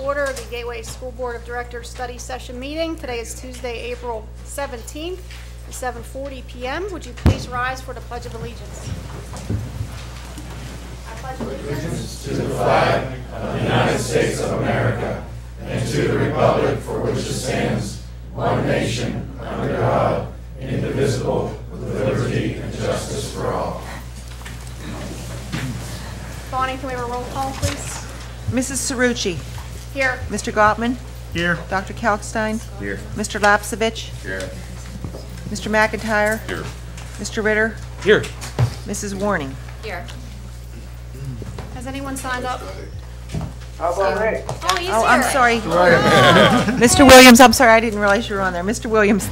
order the Gateway School Board of Directors study session meeting. Today is Tuesday, April 17th, at 7:40 p.m. Would you please rise for the Pledge of Allegiance? I pledge allegiance to the flag of the United States of America and to the republic for which it stands, one nation, under God, indivisible, with liberty and justice for all. Bonnie, can we have a roll call, please? Mrs. Cerrucci. Here. Mr. Gottman. Here. Dr. Kalkstein. Here. Mr. Lapsevich. Here. Mr. McIntyre. Here. Mr. Ritter. Here. Mrs. Warning. Here. Has anyone signed up? How about me? Oh, he's Oh, here. I'm sorry. Oh. Mr. Williams, I'm sorry, I didn't realize you were on there. Mr. Williams.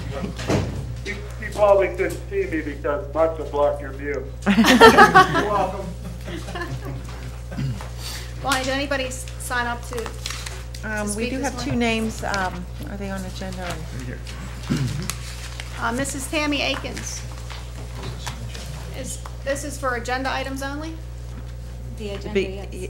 You probably couldn't see me because Mark would block your view. You're welcome. Bonnie, did anybody sign up to We speak do this have two morning? names. Are they on the agenda? Here. Mrs. Tammy Akins. This is for agenda items only? The agenda, yes.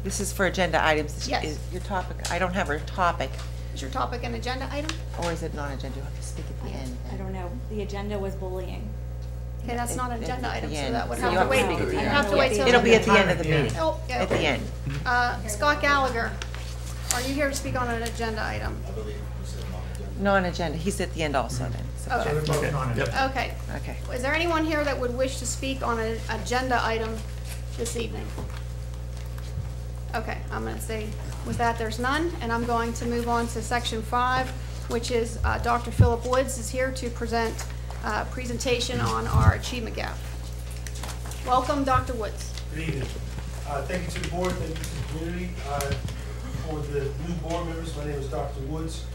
This is for agenda items. Yes. Is your topic, I don't have a topic. Is your topic an agenda item? Or is it non-agenda? You have to speak at the end. I don't know. The agenda was bullying. Okay, that's not an agenda item, so end. that would So have you to have to wait. speak at the You end. have to wait till. It'll be at the end of the meeting. Oh, yeah, At the okay. end. Scott Gallagher, are you here to speak on an agenda item? Non-agenda. He's at the end also then. So- Okay. Okay. Okay. Is there anyone here that would wish to speak on an agenda item this evening? Okay, I'm going to say with that there's none, and I'm going to move on to section 5, which is Dr. Philip Woods is here to present a presentation on our achievement gap. Welcome, Dr. Woods. Good evening. Thank you to the board, thank you to the community. For the new board members, my name is Dr. Woods.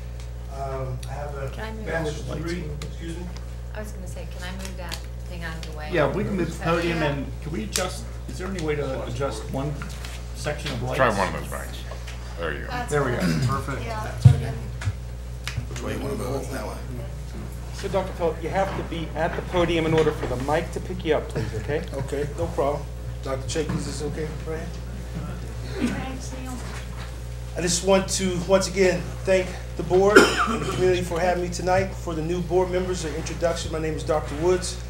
I have a Can I move bachelor's on? degree. Excuse me? I was gonna say, can I move that thing out of the way? Yeah, we can move the podium Yeah. and can we adjust, is there any way to adjust one section of lights? Try one of those mics. There you go. That's There we go. fine. Perfect. Yeah, that's okay. Which way you want to move? That way. So, Dr. Phillip, you have to be at the podium in order for the mic to pick you up, please, okay? Okay, no problem. Dr. Chakey, is this okay for him? Thanks, Neil. I just want to, once again, thank the board and the community for having me tonight. For the new board members, an introduction, my name is Dr. Woods.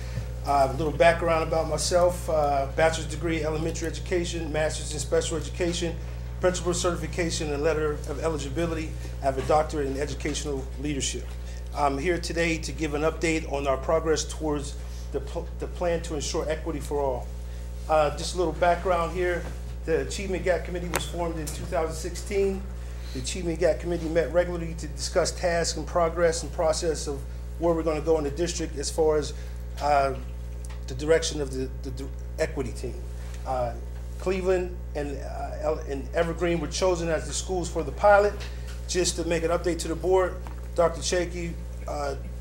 A little background about myself, bachelor's degree, elementary education, master's in special education, principal certification, and letter of eligibility. I have a doctorate in educational leadership. I'm here today to give an update on our progress towards the plan to ensure equity for all. Just a little background here. The Achievement Gap Committee was formed in 2016. The Achievement Gap Committee met regularly to discuss tasks and progress and process of where we're going to go in the district as far as the direction of the equity team. Cleveland and Evergreen were chosen as the schools for the pilot. Just to make an update to the board, Dr. Chakey,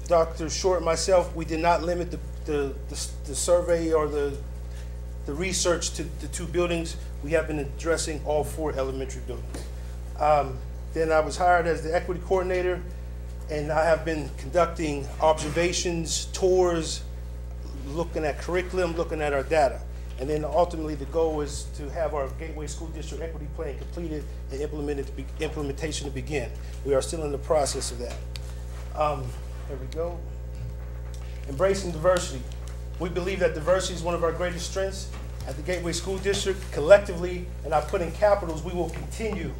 Dr. Short, and myself, we did not limit the survey or the research to the 2 buildings. We have been addressing all 4 elementary buildings. Then I was hired as the equity coordinator, and I have been conducting observations, tours, looking at curriculum, looking at our data. And then ultimately the goal is to have our Gateway School District Equity Plan completed and implementation to begin. We are still in the process of that. There we go. Embracing diversity. We believe that diversity is one of our greatest strengths at the Gateway School District. Collectively, and I put in capitals, we will continue,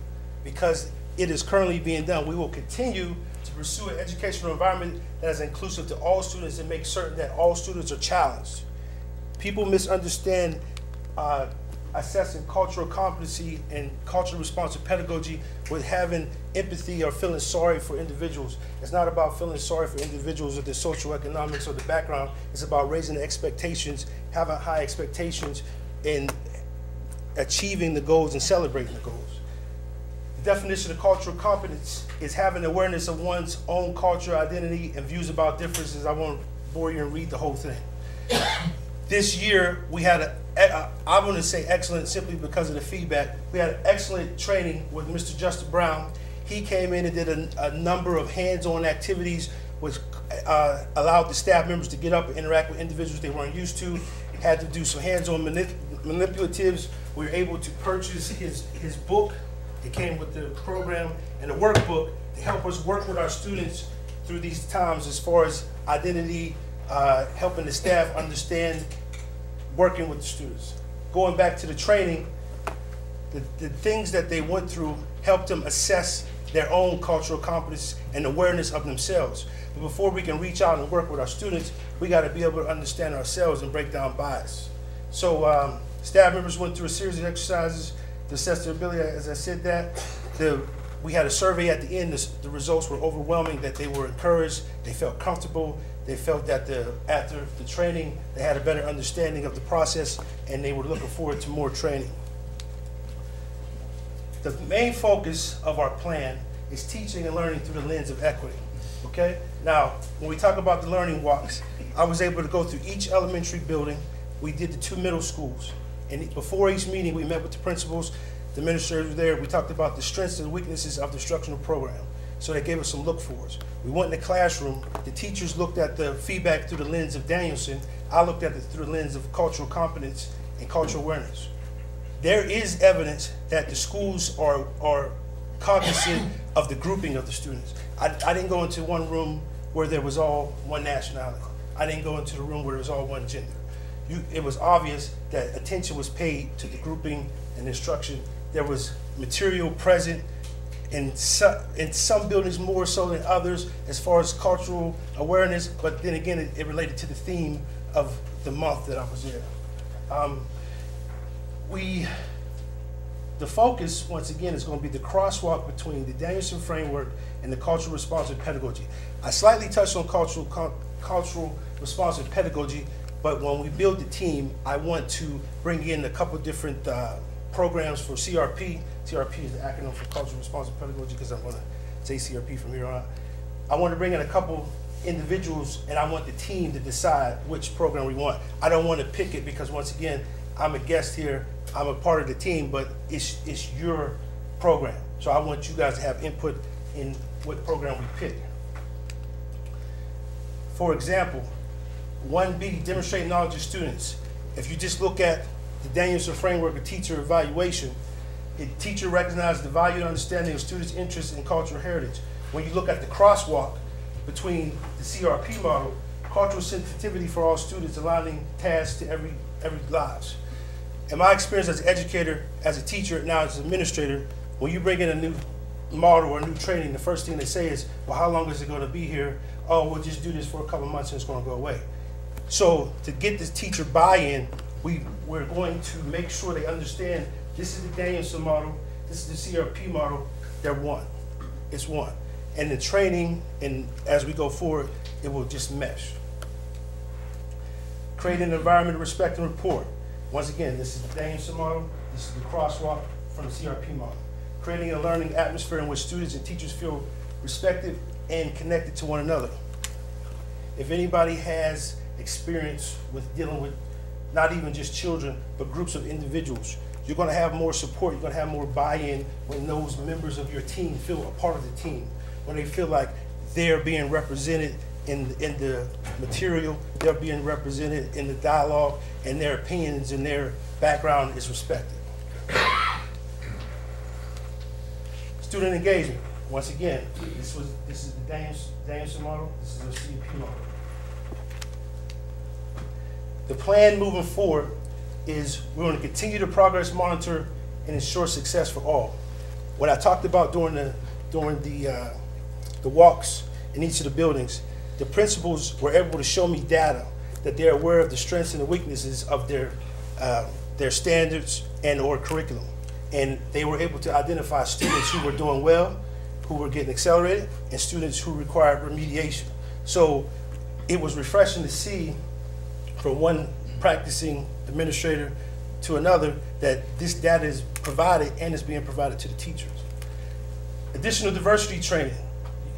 because it is currently being done, we will continue to pursue an educational environment that is inclusive to all students and make certain that all students are challenged. People misunderstand assessing cultural competency and culturally responsive pedagogy with having empathy or feeling sorry for individuals. It's not about feeling sorry for individuals or their socioeconomics or the background. It's about raising the expectations, having high expectations, and achieving the goals and celebrating the goals. The definition of cultural competence is having awareness of one's own culture, identity, and views about differences. I won't bore you and read the whole thing. This year, we had I want to say excellent simply because of the feedback. We had an excellent training with Mr. Justin Brown. He came in and did a number of hands-on activities which allowed the staff members to get up and interact with individuals they weren't used to. Had to do some hands-on manipulatives. We were able to purchase his book It came with the program and the workbook to help us work with our students through these times as far as identity, helping the staff understand working with the students. Going back to the training, the things that they went through helped them assess their own cultural competence and awareness of themselves. But before we can reach out and work with our students, we got to be able to understand ourselves and break down bias. So staff members went through a series of exercises to assess their ability. As I said that, we had a survey at the end. The results were overwhelming, that they were encouraged, they felt comfortable, they felt that after the training, they had a better understanding of the process, and they were looking forward to more training. The main focus of our plan is teaching and learning through the lens of equity, okay? Now, when we talk about the learning walks, I was able to go through each elementary building. We did the 2 middle schools. And before each meeting, we met with the principals, the administrators were there. We talked about the strengths and weaknesses of the instructional program. So they gave us some look-fors. We went in the classroom. The teachers looked at the feedback through the lens of Danielson. I looked at it through the lens of cultural competence and cultural awareness. There is evidence that the schools are cognizant of the grouping of the students. I didn't go into one room where there was all one nationality. I didn't go into the room where there was all one gender. It was obvious that attention was paid to the grouping and instruction. There was material present in some buildings more so than others as far as cultural awareness, but then again, it related to the theme of the month that I was there. The focus, once again, is going to be the crosswalk between the Danielson framework and the cultural responsive pedagogy. I slightly touched on cultural responsive pedagogy, but when we build the team, I want to bring in a couple different programs for CRP. CRP is the acronym for cultural responsive pedagogy, because I'm going to say CRP from here on. I want to bring in a couple individuals, and I want the team to decide which program we want. I don't want to pick it because, once again, I'm a guest here, I'm a part of the team, but it's your program. So I want you guys to have input in what program we pick. For example, 1B, demonstrate knowledge of students. If you just look at the Danielson framework of teacher evaluation, the teacher recognizes the value and understanding of students' interests in cultural heritage. When you look at the crosswalk between the CRP model, cultural sensitivity for all students, aligning tasks to every lives. In my experience as an educator, as a teacher, now as an administrator, when you bring in a new model or a new training, the first thing they say is, well, how long is it going to be here? Oh, we'll just do this for a couple months and it's going to go away. So to get this teacher buy-in, we're going to make sure they understand this is the Danielson model, this is the CRP model, they're one. It's one. And the training, and as we go forward, it will just mesh. Create an environment of respect and rapport. Once again, this is the Danielson model, this is the crosswalk from the CRP model. Creating a learning atmosphere in which students and teachers feel respected and connected to one another. If anybody has experience with dealing with not even just children, but groups of individuals, you're going to have more support, you're going to have more buy-in when those members of your team feel a part of the team, when they feel like they're being represented in the material, they're being represented in the dialogue, and their opinions and their background is respected. Student engagement. Once again, this is the Danielson model, this is the CEP model. The plan moving forward is we're going to continue to progress monitor and ensure success for all. What I talked about during the walks in each of the buildings, the principals were able to show me data that they're aware of the strengths and the weaknesses of their standards and or curriculum. And they were able to identify students who were doing well, who were getting accelerated, and students who required remediation. So it was refreshing to see from one practicing administrator to another that this data is provided and is being provided to the teachers. Additional diversity training.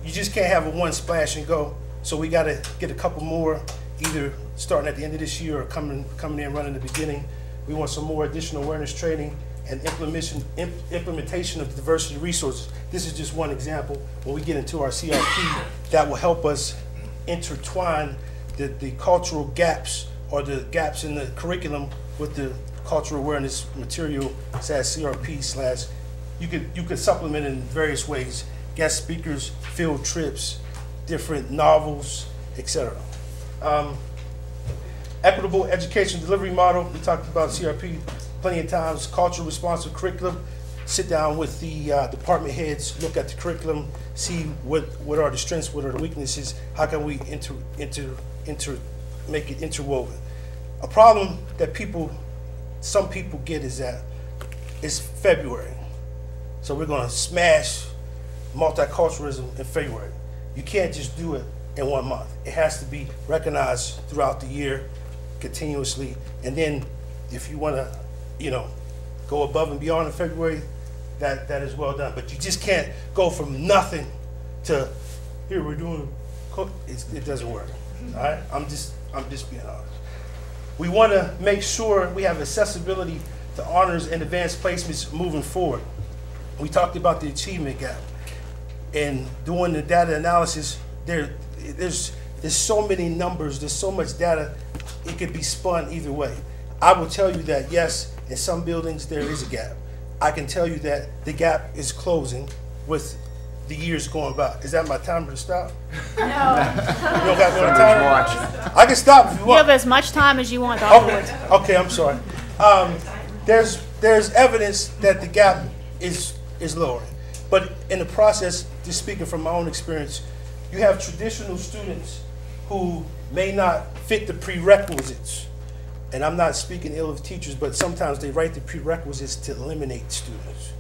You just can't have a one splash and go. So we got to get a couple more, either starting at the end of this year or coming in running the beginning. We want some more additional awareness training and implementation of diversity resources. This is just one example. When we get into our CRP, that will help us intertwine the cultural gaps or the gaps in the curriculum with the cultural awareness material /CRP/ you could supplement in various ways: guest speakers, field trips, different novels, etc. Equitable education delivery model. We talked about CRP plenty of times. Cultural responsive curriculum. Sit down with the department heads, look at the curriculum, see what are the strengths, what are the weaknesses, how can we make it interwoven. A problem that some people get is that it's February. So we're gonna smash multiculturalism in February. You can't just do it in 1 month. It has to be recognized throughout the year, continuously. And then if you wanna, go above and beyond in February, that is well done. But you just can't go from nothing to, here we're doing, it doesn't work, all right? I'm just being honest. We wanna make sure we have accessibility to honors and advanced placements moving forward. We talked about the achievement gap. And doing the data analysis, there's so many numbers, there's so much data, it could be spun either way. I will tell you that yes, in some buildings there is a gap. I can tell you that the gap is closing with the years going by. Is that my timer to stop? No. You don't got no timer? I can stop if you You want. have as much time as you want, Dr. Woods. Okay, I'm sorry. There's evidence that the gap is lowering. But in the process, just speaking from my own experience, you have traditional students who may not fit the prerequisites. And I'm not speaking ill of teachers, but sometimes they write the prerequisites to eliminate students.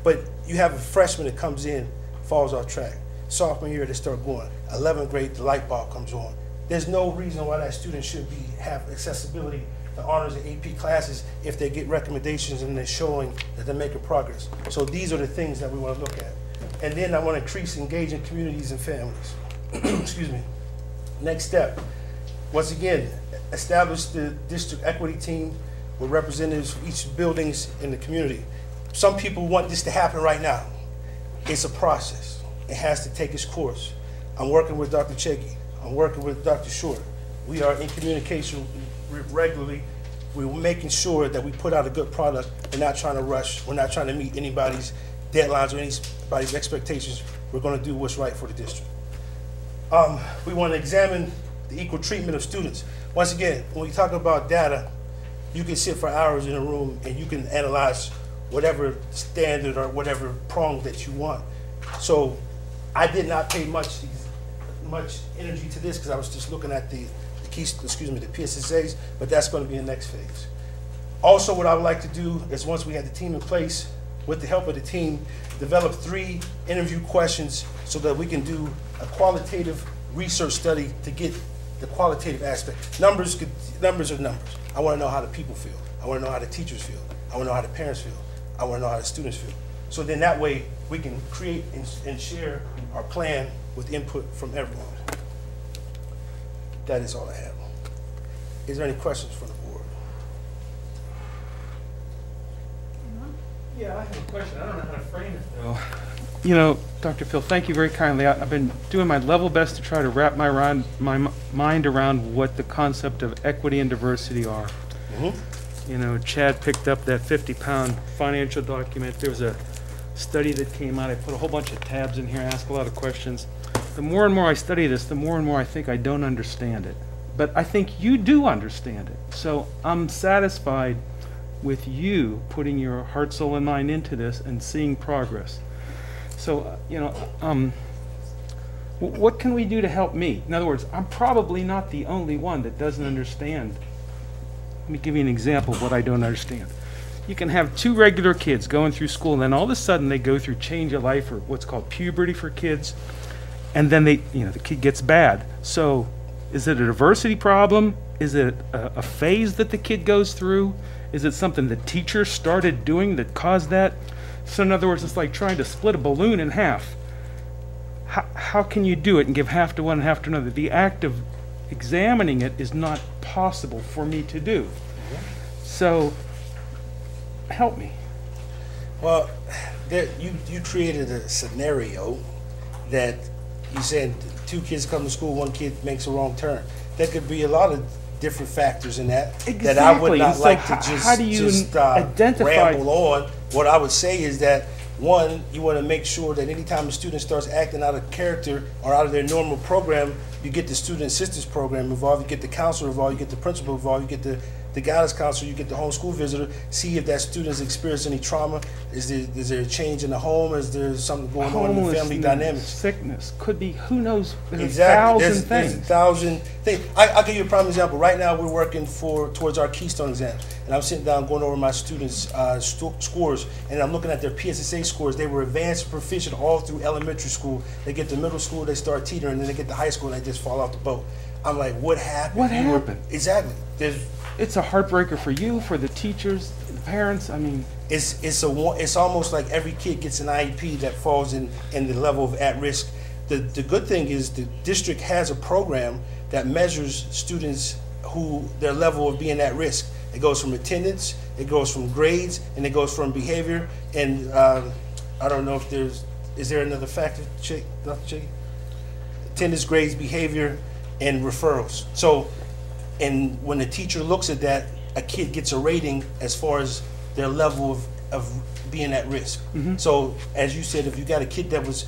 But you have a freshman that comes in, falls off track. Sophomore year, they start going. 11th grade, the light bulb comes on. There's no reason why that student should have accessibility to honors and AP classes if they get recommendations and they're showing that they're making progress. So these are the things that we want to look at. And then I want to increase engaging communities and families. Excuse me. Next step, once again, establish the district equity team with representatives from each buildings in the community. Some people want this to happen right now. It's a process. It has to take its course. I'm working with Dr. Cheggy. I'm working with Dr. Short. We are in communication regularly. We're making sure that we put out a good product. We're not trying to rush. We're not trying to meet anybody's deadlines or anybody's expectations. We're going to do what's right for the district. We want to examine the equal treatment of students. Once again, when we talk about data, you can sit for hours in a room and you can analyze whatever standard or whatever prong that you want. So I did not pay much energy to this because I was just looking at the PSSAs, but that's going to be the next phase. Also, what I would like to do is once we have the team in place, with the help of the team, develop 3 interview questions so that we can do a qualitative research study to get the qualitative aspect. Numbers are numbers. I want to know how the people feel. I want to know how the teachers feel. I want to know how the parents feel. I want to know how the students feel. So then that way we can create and share our plan with input from everyone. That is all I have. Is there any questions from the board? Yeah, I have a question. I don't know how to frame it, though. You know, Dr. Phil, thank you very kindly. I've been doing my level best to try to wrap my mind around what the concept of equity and diversity are. Mm-hmm. You know, Chad picked up that 50-pound financial document. There was a study that came out. I put a whole bunch of tabs in here, asked a lot of questions. The more and more I study this, the more and more I think I don't understand it. But I think you do understand it. So I'm satisfied with you putting your heart, soul, and mind into this and seeing progress. So, you know, what can we do to help me? In other words, I'm probably not the only one that doesn't understand. Let me give you an example of what I don't understand. You can have 2 regular kids going through school, and then all of a sudden they go through change of life, or what's called puberty for kids, and then the kid gets bad. So is it a diversity problem? Is it a phase that the kid goes through? Is it something the teacher started doing that caused that? So in other words, it's like trying to split a balloon in half. How can you do it and give half to one and half to another? The act of examining it is not possible for me to do. So help me. Well, you created a scenario that you said 2 kids come to school, 1 kid makes a wrong turn. There could be a lot of different factors in that Exactly. that I would not So like to just how do you identify? ramble on. What I would say is that One, you want to make sure that anytime a student starts acting out of character or out of their normal program, you get the student assistance program involved, you get the counselor involved, you get the principal involved, you get the guidance counselor, you get the homeschool visitor, see if that student has experienced any trauma. Is there a change in the home? Is there something going on in the family dynamics? Sickness, could be, who knows, there's Exactly. a thousand There's things. a thousand things. I'll give you a prime example. Right now, we're working towards our Keystone exam, and I'm sitting down going over my students' scores, and I'm looking at their PSSA scores. They were advanced and proficient all through elementary school. They get to middle school, they start teetering, and then they get to high school, and they just fall off the boat. I'm like, what happened? What happened? Exactly. It's a heartbreaker for you, for the teachers, the parents, I mean. It's almost like every kid gets an IEP that falls in the level of at risk. The good thing is the district has a program that measures students their level of being at risk. It goes from attendance, it goes from grades, and it goes from behavior. And I don't know if is there another factor, Dr. Chicky? Attendance, grades, behavior, and referrals. So, and when the teacher looks at that, a kid gets a rating as far as their level of being at risk. So, as you said, if you got a kid that was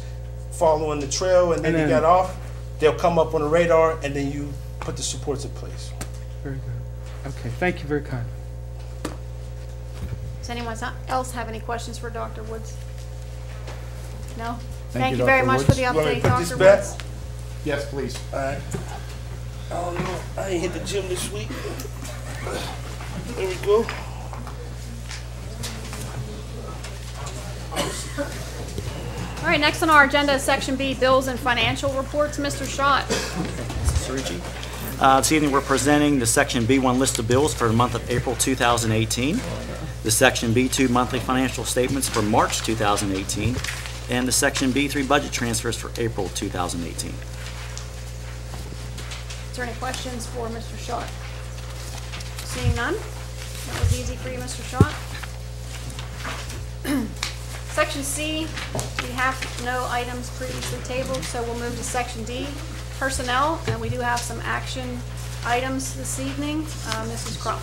following the trail and then they got off, they'll come up on the radar, and then you put the supports in place. Very good. Okay, thank you very kind. Does anyone else have any questions for Dr. Woods? No? Thank you, you very Dr. much Woods. for the You want me update, to put this Dr. back? Woods. Yes, please. All right. I don't know. I ain't hit the gym this week. There we go. All right, next on our agenda is Section B, Bills and Financial Reports. Mr. Schott. Mrs. Cerucci. This evening we're presenting the Section B1 list of bills for the month of April 2018, the Section B2 monthly financial statements for March 2018, and the Section B3 budget transfers for April 2018. Is there any questions for Mr. Schott? Seeing none? That was easy for you, Mr. Schott. Section C, we have no items previously tabled, so we'll move to Section D, Personnel, and we do have some action items this evening. Mrs. Crum.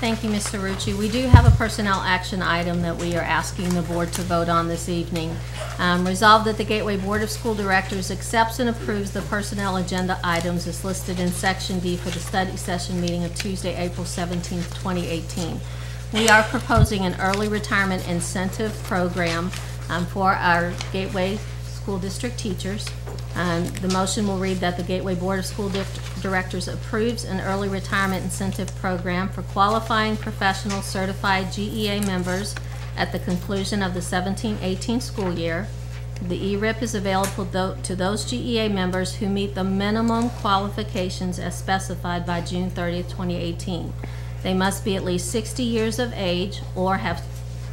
Thank you, Ms. Cerucci. We do have a personnel action item that we are asking the board to vote on this evening. Resolved that the Gateway Board of School Directors accepts and approves the personnel agenda items as listed in Section D for the study session meeting of Tuesday, April 17th, 2018. We are proposing an early retirement incentive program for our Gateway School District teachers. The motion will read that the Gateway Board of School Directors approves an early retirement incentive program for qualifying professional certified GEA members at the conclusion of the 17-18 school year. The ERIP is available to those GEA members who meet the minimum qualifications as specified by June 30th, 2018. They must be at least 60 years of age or have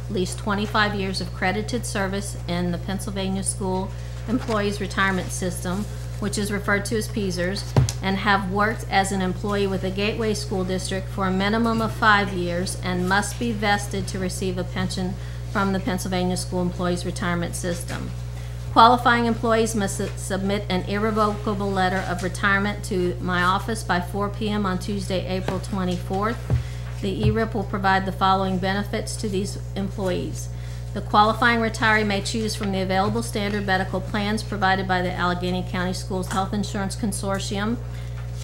at least 25 years of credited service in the Pennsylvania School Employees Retirement System, which is referred to as PESERS, and have worked as an employee with a Gateway School District for a minimum of 5 years and must be vested to receive a pension from the Pennsylvania School Employees Retirement System. Qualifying employees must submit an irrevocable letter of retirement to my office by 4 p.m. on Tuesday, April 24th. The ERIP will provide the following benefits to these employees. The qualifying retiree may choose from the available standard medical plans provided by the Allegheny County Schools Health Insurance Consortium.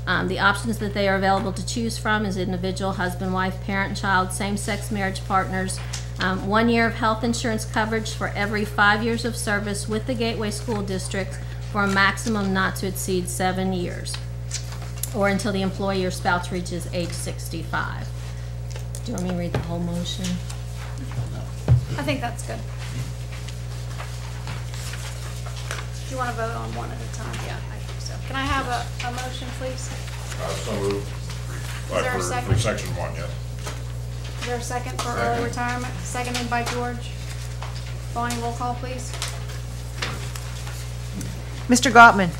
The options that they are available to choose from is individual, husband, wife, parent, child, same-sex marriage partners, 1 year of health insurance coverage for every 5 years of service with the Gateway School District for a maximum not to exceed 7 years, or until the employee or spouse reaches age 65. Do you want me to read the whole motion? I think that's good. Do you want to vote on one at a time? Yeah, I think so. Can I have a motion, please? So moved. Is there a second? For section 1, yes. Is there a second for early retirement? Seconded by George. Bonnie, roll call, please. Mr. Gottman.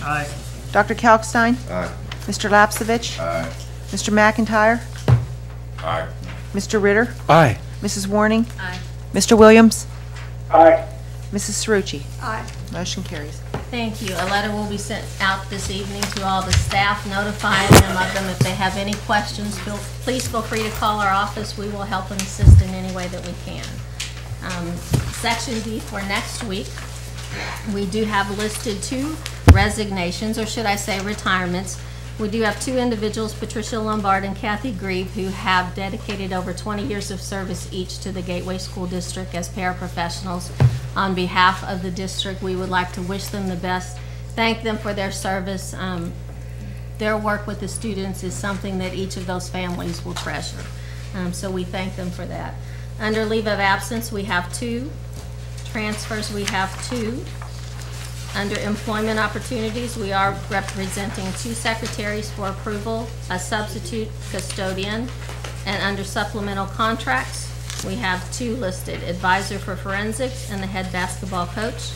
Aye. Dr. Kalkstein. Aye. Mr. Lapsevich. Aye. Mr. McIntyre. Aye. Mr. Ritter. Aye. Mrs. Warning. Aye. Mr. Williams. Aye. Mrs. Cerucci. Aye. Motion carries. Thank you. A letter will be sent out this evening to all the staff, notifying them of them. If they have any questions, please feel free to call our office. We will help and assist in any way that we can. Section D for next week, we do have listed 2 resignations, or should I say retirements. We do have 2 individuals, Patricia Lombard and Kathy Grieve, who have dedicated over 20 years of service each to the Gateway School District as paraprofessionals. On behalf of the district, we would like to wish them the best, thank them for their service. Their work with the students is something that each of those families will treasure. So we thank them for that. Under leave of absence, we have 2. Transfers, we have 2. Under employment opportunities, we are representing 2 secretaries for approval, a substitute custodian, and under supplemental contracts, we have 2 listed, advisor for forensics and the head basketball coach.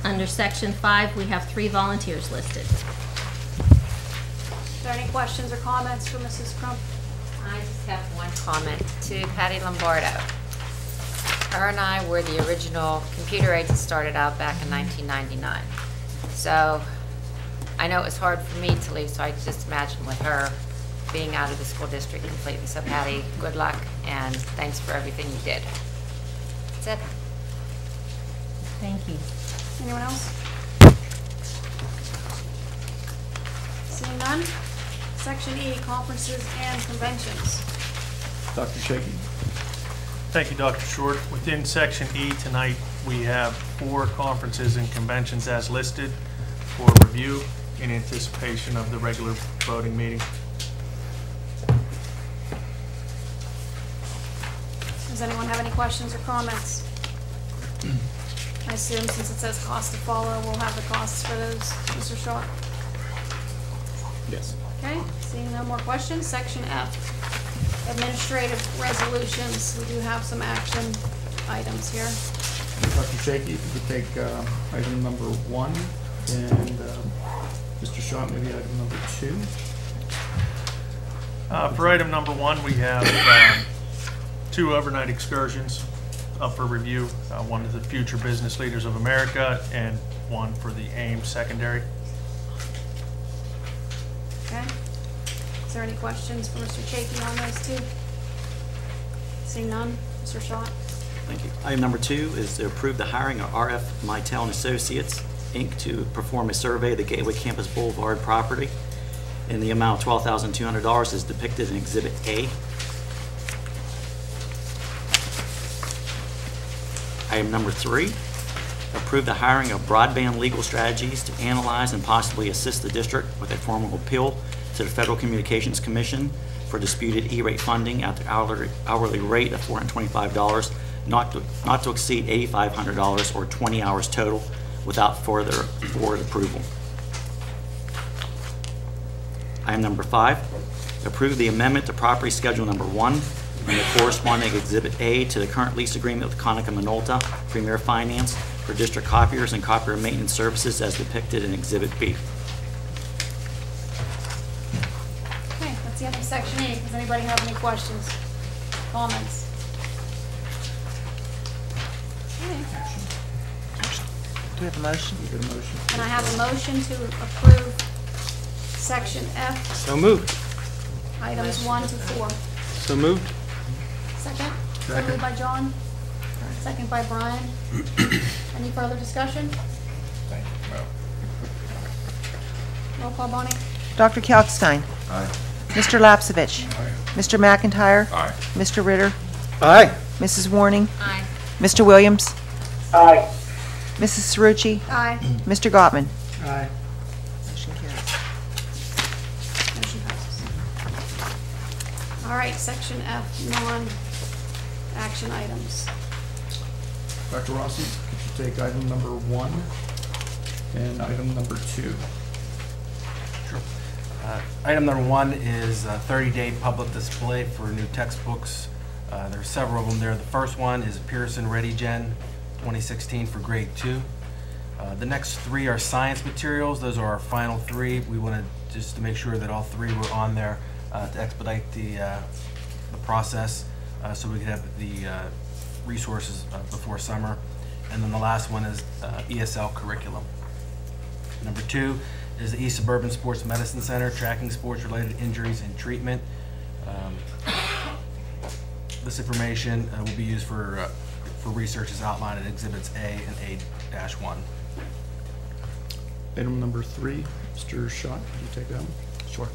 Under section 5, we have 3 volunteers listed. Are there any questions or comments for Mrs. Crump? I just have one comment to Patty Lombardo. Her and I were the original computer aides that started out back in 1999. So I know it was hard for me to leave, so I just imagine with her being out of the school district completely. So Patty, good luck and thanks for everything you did. That's it. Thank you. Anyone else? Seeing none? Section E, conferences and conventions. Dr. Shaky. Thank you, Dr. Short. Within Section E tonight, we have 4 conferences and conventions as listed for review in anticipation of the regular voting meeting. Does anyone have any questions or comments? I assume since it says cost to follow, we'll have the costs for those, Mr. Shaw? Yes. Okay, seeing no more questions, Section F, administrative resolutions. We do have some action items here. Dr. Shaky, if you could take item number 1, and Mr. Shaw, maybe item number 2. For item number 1, we have 2 overnight excursions up for review. One to the Future Business Leaders of America and one for the AIM Secondary. Okay. Is there any questions for Mr. Chafee on those 2? Seeing none, Mr. Shaw? Thank you. Item number 2 is to approve the hiring of RF Mytel and Associates, Inc. to perform a survey of the Gateway Campus Boulevard property in the amount of $12,200 as depicted in Exhibit A. Item number 3, approve the hiring of Broadband Legal Strategies to analyze and possibly assist the district with a formal appeal to the Federal Communications Commission for disputed E-rate funding at the hourly rate of $425, not to exceed $8,500 or 20 hours total without further board approval. Item number 5, approve the amendment to property schedule number 1 and the corresponding Exhibit A to the current lease agreement with Konica Minolta Premier Finance for district copiers and copier maintenance services as depicted in Exhibit B. Okay, that's the end of Section E. Does anybody have any questions, comments? Okay. Do we have a motion? Can I have a motion to approve Section F, So moved. items 1 to 4? So moved. Second? So moved by John, second by Brian. Any further discussion? Thank you. No. Roll call, Bonnie? Dr. Kalkstein. Aye. Mr. Lapsevich. Aye. Mr. McIntyre. Aye. Mr. Ritter. Aye. Mrs. Warning. Aye. Mr. Williams. Aye. Mrs. Cerrucci. Aye. Mr. Gottman. Aye. Motion carries. Motion passes. All right, Section F, non-action items. Dr. Rossi, could you take item number 1 and item number 2? Sure. Item number 1 is a 30-day public display for new textbooks. There are several of them there. The first one is Pearson ReadyGen 2016 for grade 2. The next 3 are science materials. Those are our final 3. We wanted just to make sure that all 3 were on there to expedite the process so we could have the resources before summer. And then the last one is ESL curriculum. Number 2 is the East Suburban Sports Medicine Center, tracking sports-related injuries and treatment. This information will be used for for research is outlined in Exhibits A and A-1. Item number 3, Mr. Schott, could you take that one? Sure.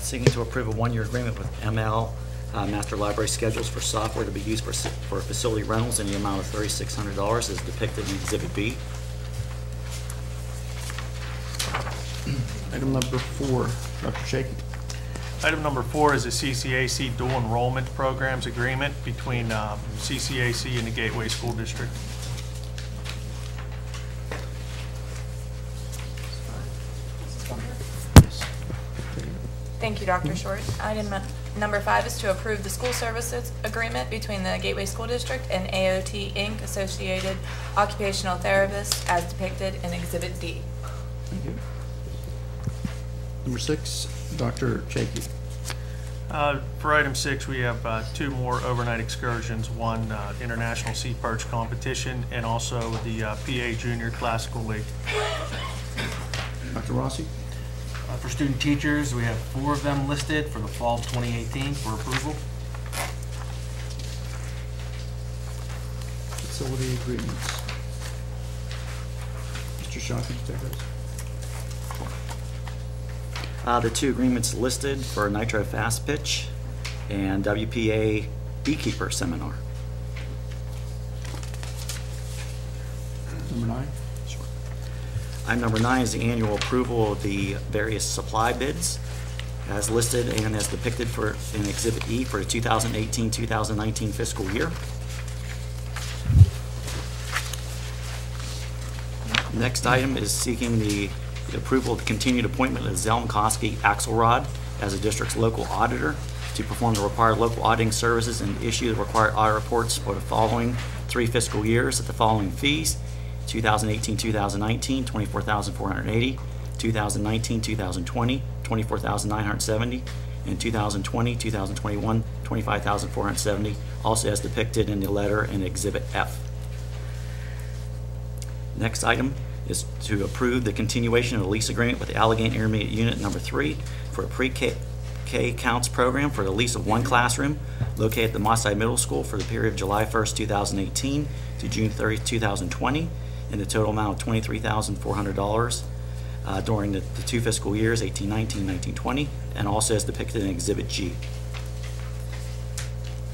Seeking to approve a one-year agreement with ML Master Library Schedules for software to be used for facility rentals in the amount of $3,600 as depicted in Exhibit B. Item number 4, Dr. Shaky. Item number 4 is a CCAC dual enrollment programs agreement between CCAC and the Gateway School District. Thank you, Dr. Short. Item number 5 is to approve the school services agreement between the Gateway School District and AOT Inc. Associated Occupational Therapists as depicted in Exhibit D. Thank you. Number 6, Dr. Shaky. For item 6, we have 2 more overnight excursions, one international sea perch competition and also the PA Junior Classical League. Dr. Rossi. For student teachers, we have 4 of them listed for the fall of 2018 for approval. Facility agreements. Mr. Shaw, could you take those? The 2 agreements listed for Nitro Fast Pitch and WPA Beekeeper Seminar. Number 9. Sure. Item number 9 is the annual approval of the various supply bids as listed and as depicted in Exhibit E for the 2018-2019 fiscal year. Next item is seeking the approval of the continued appointment of Zelm-Koski Axelrod as the district's local auditor to perform the required local auditing services and issue the required audit reports for the following 3 fiscal years at the following fees: 2018-2019, $24,480, 2019-2020, $24,970, and 2020-2021, $25,470, also as depicted in the letter in Exhibit F. Next item is to approve the continuation of the lease agreement with the Allegheny Intermediate Unit Number 3 for a pre-K counts program for the lease of 1 classroom located at the Mosside Middle School for the period of July 1st, 2018 to June 30th, 2020 in the total amount of $23,400 during the 2 fiscal years, 18-19, 19-20, and also as depicted in Exhibit G.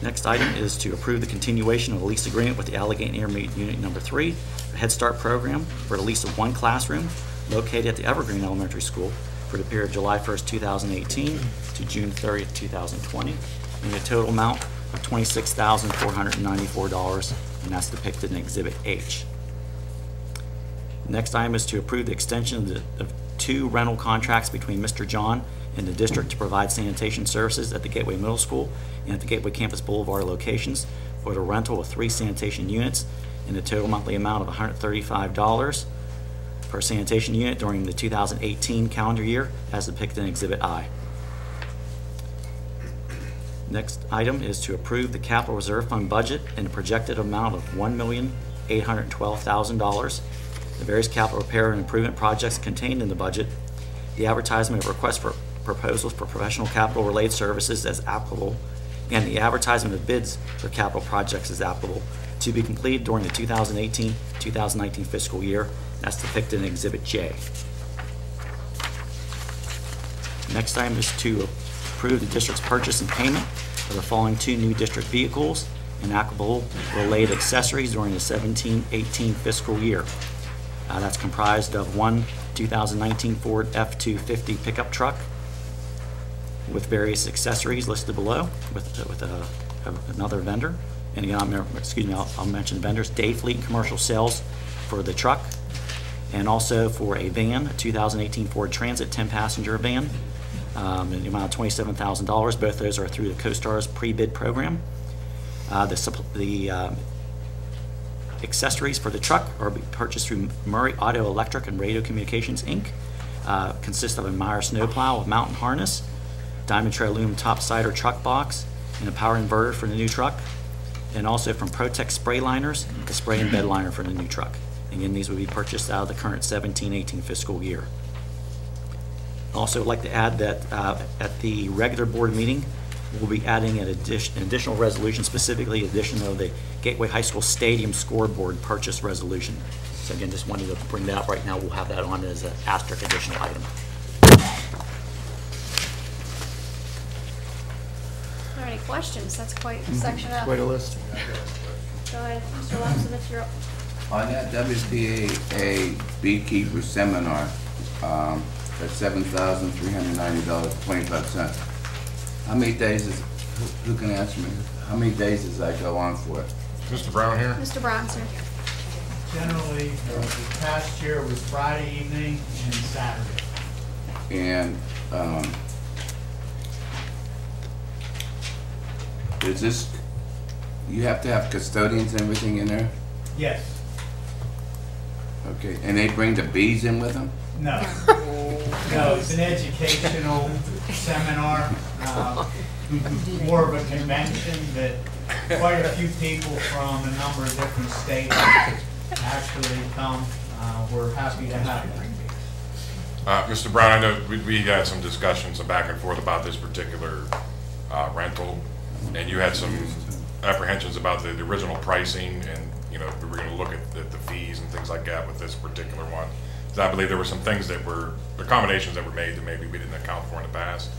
Next item is to approve the continuation of the lease agreement with the Allegheny Intermediate Unit Number 3, a Head Start program for the lease of 1 classroom located at the Evergreen Elementary School for the period of July 1st, 2018 to June 30th, 2020, in the total amount of $26,494, and that's depicted in Exhibit H. Next item is to approve the extension of 2 rental contracts between Mr. John and the district to provide sanitation services at the Gateway Middle School and at the Gateway Campus Boulevard locations for the rental of 3 sanitation units in the total monthly amount of $135 per sanitation unit during the 2018 calendar year as depicted in Exhibit I. Next item is to approve the Capital Reserve Fund budget in a projected amount of $1,812,000. The various capital repair and improvement projects contained in the budget, the advertisement of requests for proposals for professional capital related services as applicable, and the advertisement of bids for capital projects as applicable to be completed during the 2018-2019 fiscal year. That's depicted in Exhibit J. Next item is to approve the district's purchase and payment of the following 2 new district vehicles and applicable related accessories during the 17-18 fiscal year. That's comprised of 1 2019 Ford F-250 pickup truck with various accessories listed below with another vendor. And again, I'll mention vendors: Day Fleet Commercial Sales for the truck, and also for a van, a 2018 Ford Transit 10-passenger van, in the amount of $27,000. Both those are through the CoStar's pre-bid program. The accessories for the truck are purchased through Murray Auto Electric and Radio Communications, Inc. Consist of a Meyer snowplow, a mountain harness, Diamond Trail aluminum topsider truck box, and a power inverter for the new truck. And also from Protec spray liners, the spray and bed liner for the new truck. Again, these would be purchased out of the current 17-18 fiscal year. Also, I'd like to add that at the regular board meeting, we'll be adding an additional resolution, specifically addition of the Gateway High School Stadium scoreboard purchase resolution. So again, just wanted to bring that up. Right now, we'll have that on as an asterisk additional item. Are there any questions? That's quite a section up. Quite a list. Go ahead, Mr. Lapsovich, you're up. On that WPA beekeeper seminar, that's $7,390.25. How many days is, who can answer me? How many days does that go on for? Mr. Brown here? Mr. Brown, sir. Generally, the past year was Friday evening and Saturday. And is this, you have to have custodians and everything in there? Yes. Okay, and they bring the bees in with them? No. No, it's an educational seminar, more of a convention that quite a few people from a number of different states actually come. We're happy to have them. Mr. Brown, I know we had some discussions, some back and forth about this particular rental, and you had some apprehensions about the original pricing, and we were going to look at the fees and things like that with this particular one. So I believe there were some things that were accommodations that were made that maybe we didn't account for in the past.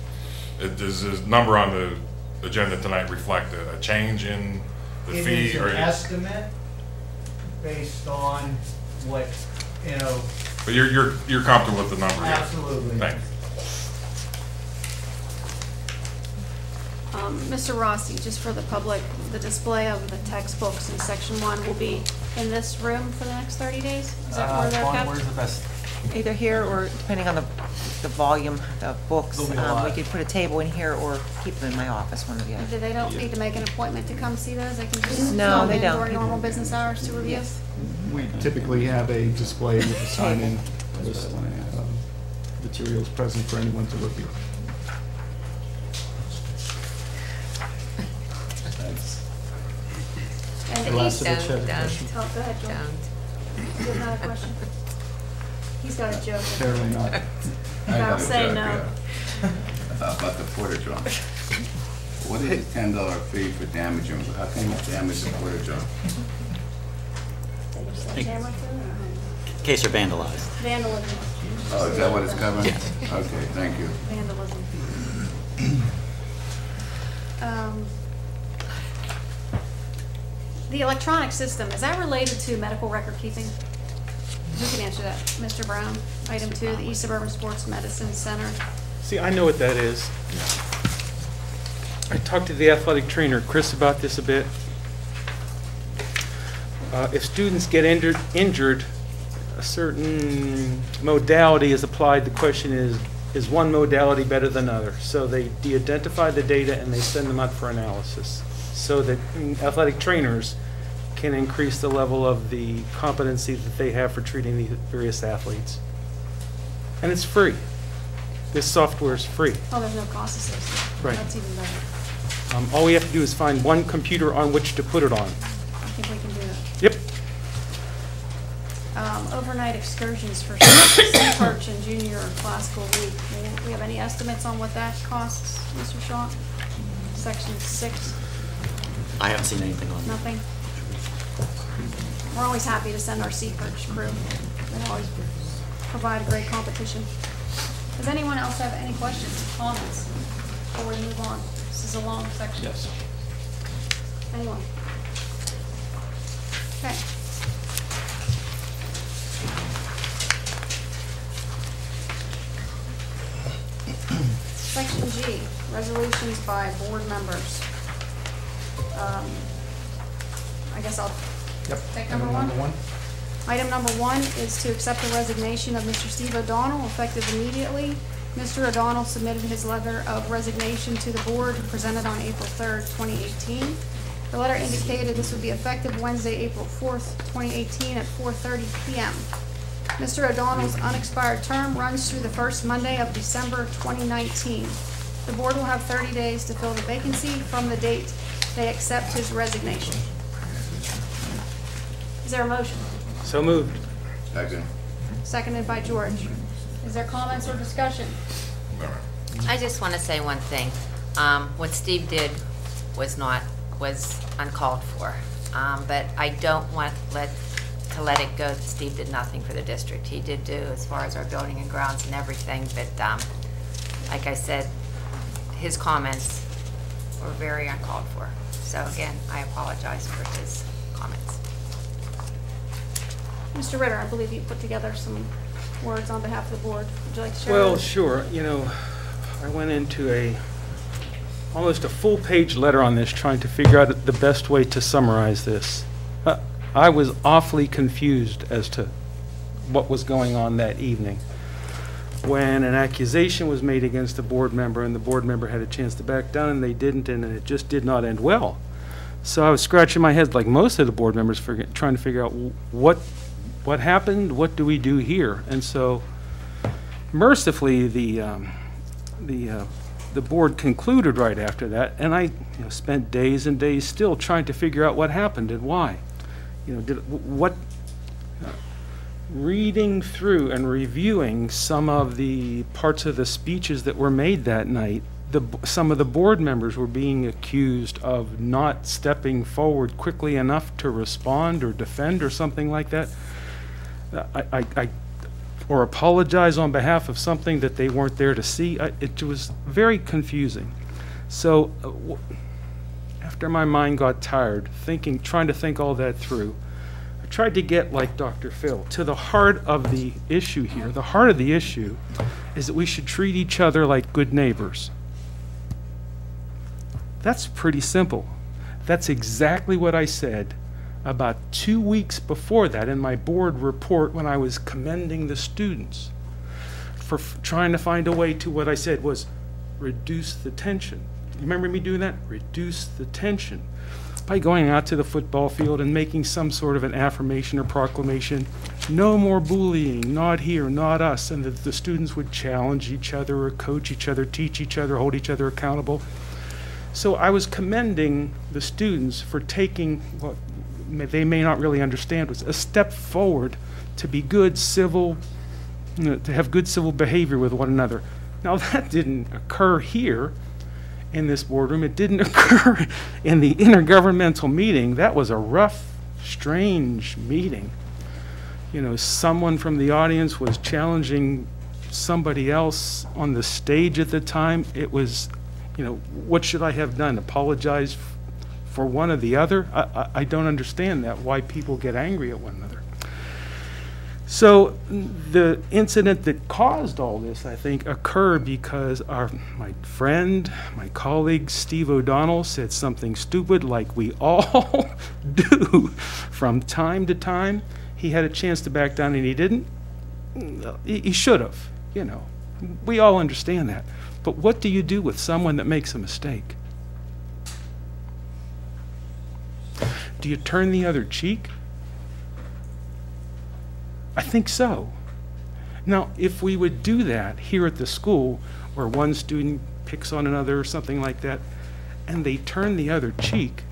Does this number on the agenda tonight reflect a change in the fee? It is an estimate based on what, But you're comfortable with the number? Absolutely. Thank you. Mr. Rossi, just for the public, the display of the textbooks in section 1 will be in this room for the next 30 days? Is that where they're kept? Where's the best? Either here or depending on the volume of books, we could put a table in here or keep them in my office, one or the other. They don't need to make an appointment to come see those? They can just No, come they in don't. during normal business hours to review? We typically have a display with a sign-in list, materials present for anyone to review. And Elastovich had a question. Oh, go ahead, George. You have another question? He's got a joke. Apparently not. I'll say no. About the porta john. What is the $10 fee for damaging? How can you damage the porta john? In case they're vandalized. Vandalism. Oh, is that what it's covering? Yes. Okay, thank you. Vandalism. The electronic system, is that related to medical record keeping? Who can answer that? Mr. Brown. Item 2, the East Suburban Sports Medicine Center. See, I know what that is. I talked to the athletic trainer, Chris, about this a bit. If students get injured, a certain modality is applied. The question is one modality better than another? So they de-identify the data and they send them out for analysis so that athletic trainers can increase the level of the competency that they have for treating the various athletes. And it's free. This software is free. Oh, there's no cost associated. Right. That's even better. All we have to do is find one computer on which to put it on. I think we can do that. Yep. Overnight excursions for Seaperch and junior classical week. Do we have any estimates on what that costs, Mr. Shaw? Section 6, I haven't seen anything on that. nothing? We're always happy to send our Seaperch crew. They always provide a great competition. Does anyone else have any questions, comments before we move on? This is a long section. Yes. Anyone? Okay. Section G, resolutions by board members. I guess I'll take number one. Item number 1 is to accept the resignation of Mr. Steve O'Donnell effective immediately. Mr. O'Donnell submitted his letter of resignation to the board presented on April 3rd, 2018. The letter indicated this would be effective Wednesday, April 4th, 2018 at 4:30 p.m. Mr. O'Donnell's unexpired term runs through the first Monday of December 2019. The board will have 30 days to fill the vacancy from the date they accept his resignation. Is there a motion? So moved. Second. Seconded by George. Is there comments or discussion? I just want to say one thing. What Steve did was uncalled for. but I don't want to let it go that Steve did nothing for the district. He did do as far as our building and grounds and everything, but like I said, his comments were very uncalled for. So again, I apologize for his comments. Mr. Ritter, I believe you put together some words on behalf of the board. Would you like to share? Well, sure. You know, I went into almost a full-page letter on this, trying to figure out the best way to summarize this. I was awfully confused as to what was going on that evening when an accusation was made against a board member, and the board member had a chance to back down, and they didn't, and it just did not end well. So I was scratching my head, like most of the board members, trying to figure out what happened, what do we do here? And so, mercifully, the board concluded right after that, and I spent days and days still trying to figure out what happened and why. Reading through and reviewing some of the parts of the speeches that were made that night, some of the board members were being accused of not stepping forward quickly enough to respond or defend or something like that. Or apologize on behalf of something that they weren't there to see. It was very confusing. So after my mind got tired trying to think all that through, I tried to get, like Dr. Phil, to the heart of the issue here. The heart of the issue is that we should treat each other like good neighbors. That's pretty simple. That's exactly what I said about 2 weeks before that in my board report when I was commending the students for trying to find a way to, what I said was, reduce the tension. You remember me doing that? Reduce the tension. By going out to the football field and making some sort of an affirmation or proclamation, no more bullying, not here, not us, and that the students would challenge each other or coach each other, teach each other, hold each other accountable. So I was commending the students for taking what they may not really understand was a step forward to be good civil, to have good civil behavior with one another. Now that didn't occur here in this boardroom. It didn't occur in the intergovernmental meeting. That was a rough, strange meeting. Someone from the audience was challenging somebody else on the stage at the time. It was, what should I have done? Apologize for one or the other? I don't understand that, why people get angry at one another. So the incident that caused all this, I think, occurred because my friend, my colleague, Steve O'Donnell, said something stupid like we all do from time to time. He had a chance to back down and he didn't. He should have, We all understand that. But what do you do with someone that makes a mistake? Do you turn the other cheek? I think so. Now, if we would do that here at the school, where one student picks on another or something like that, and they turn the other cheek,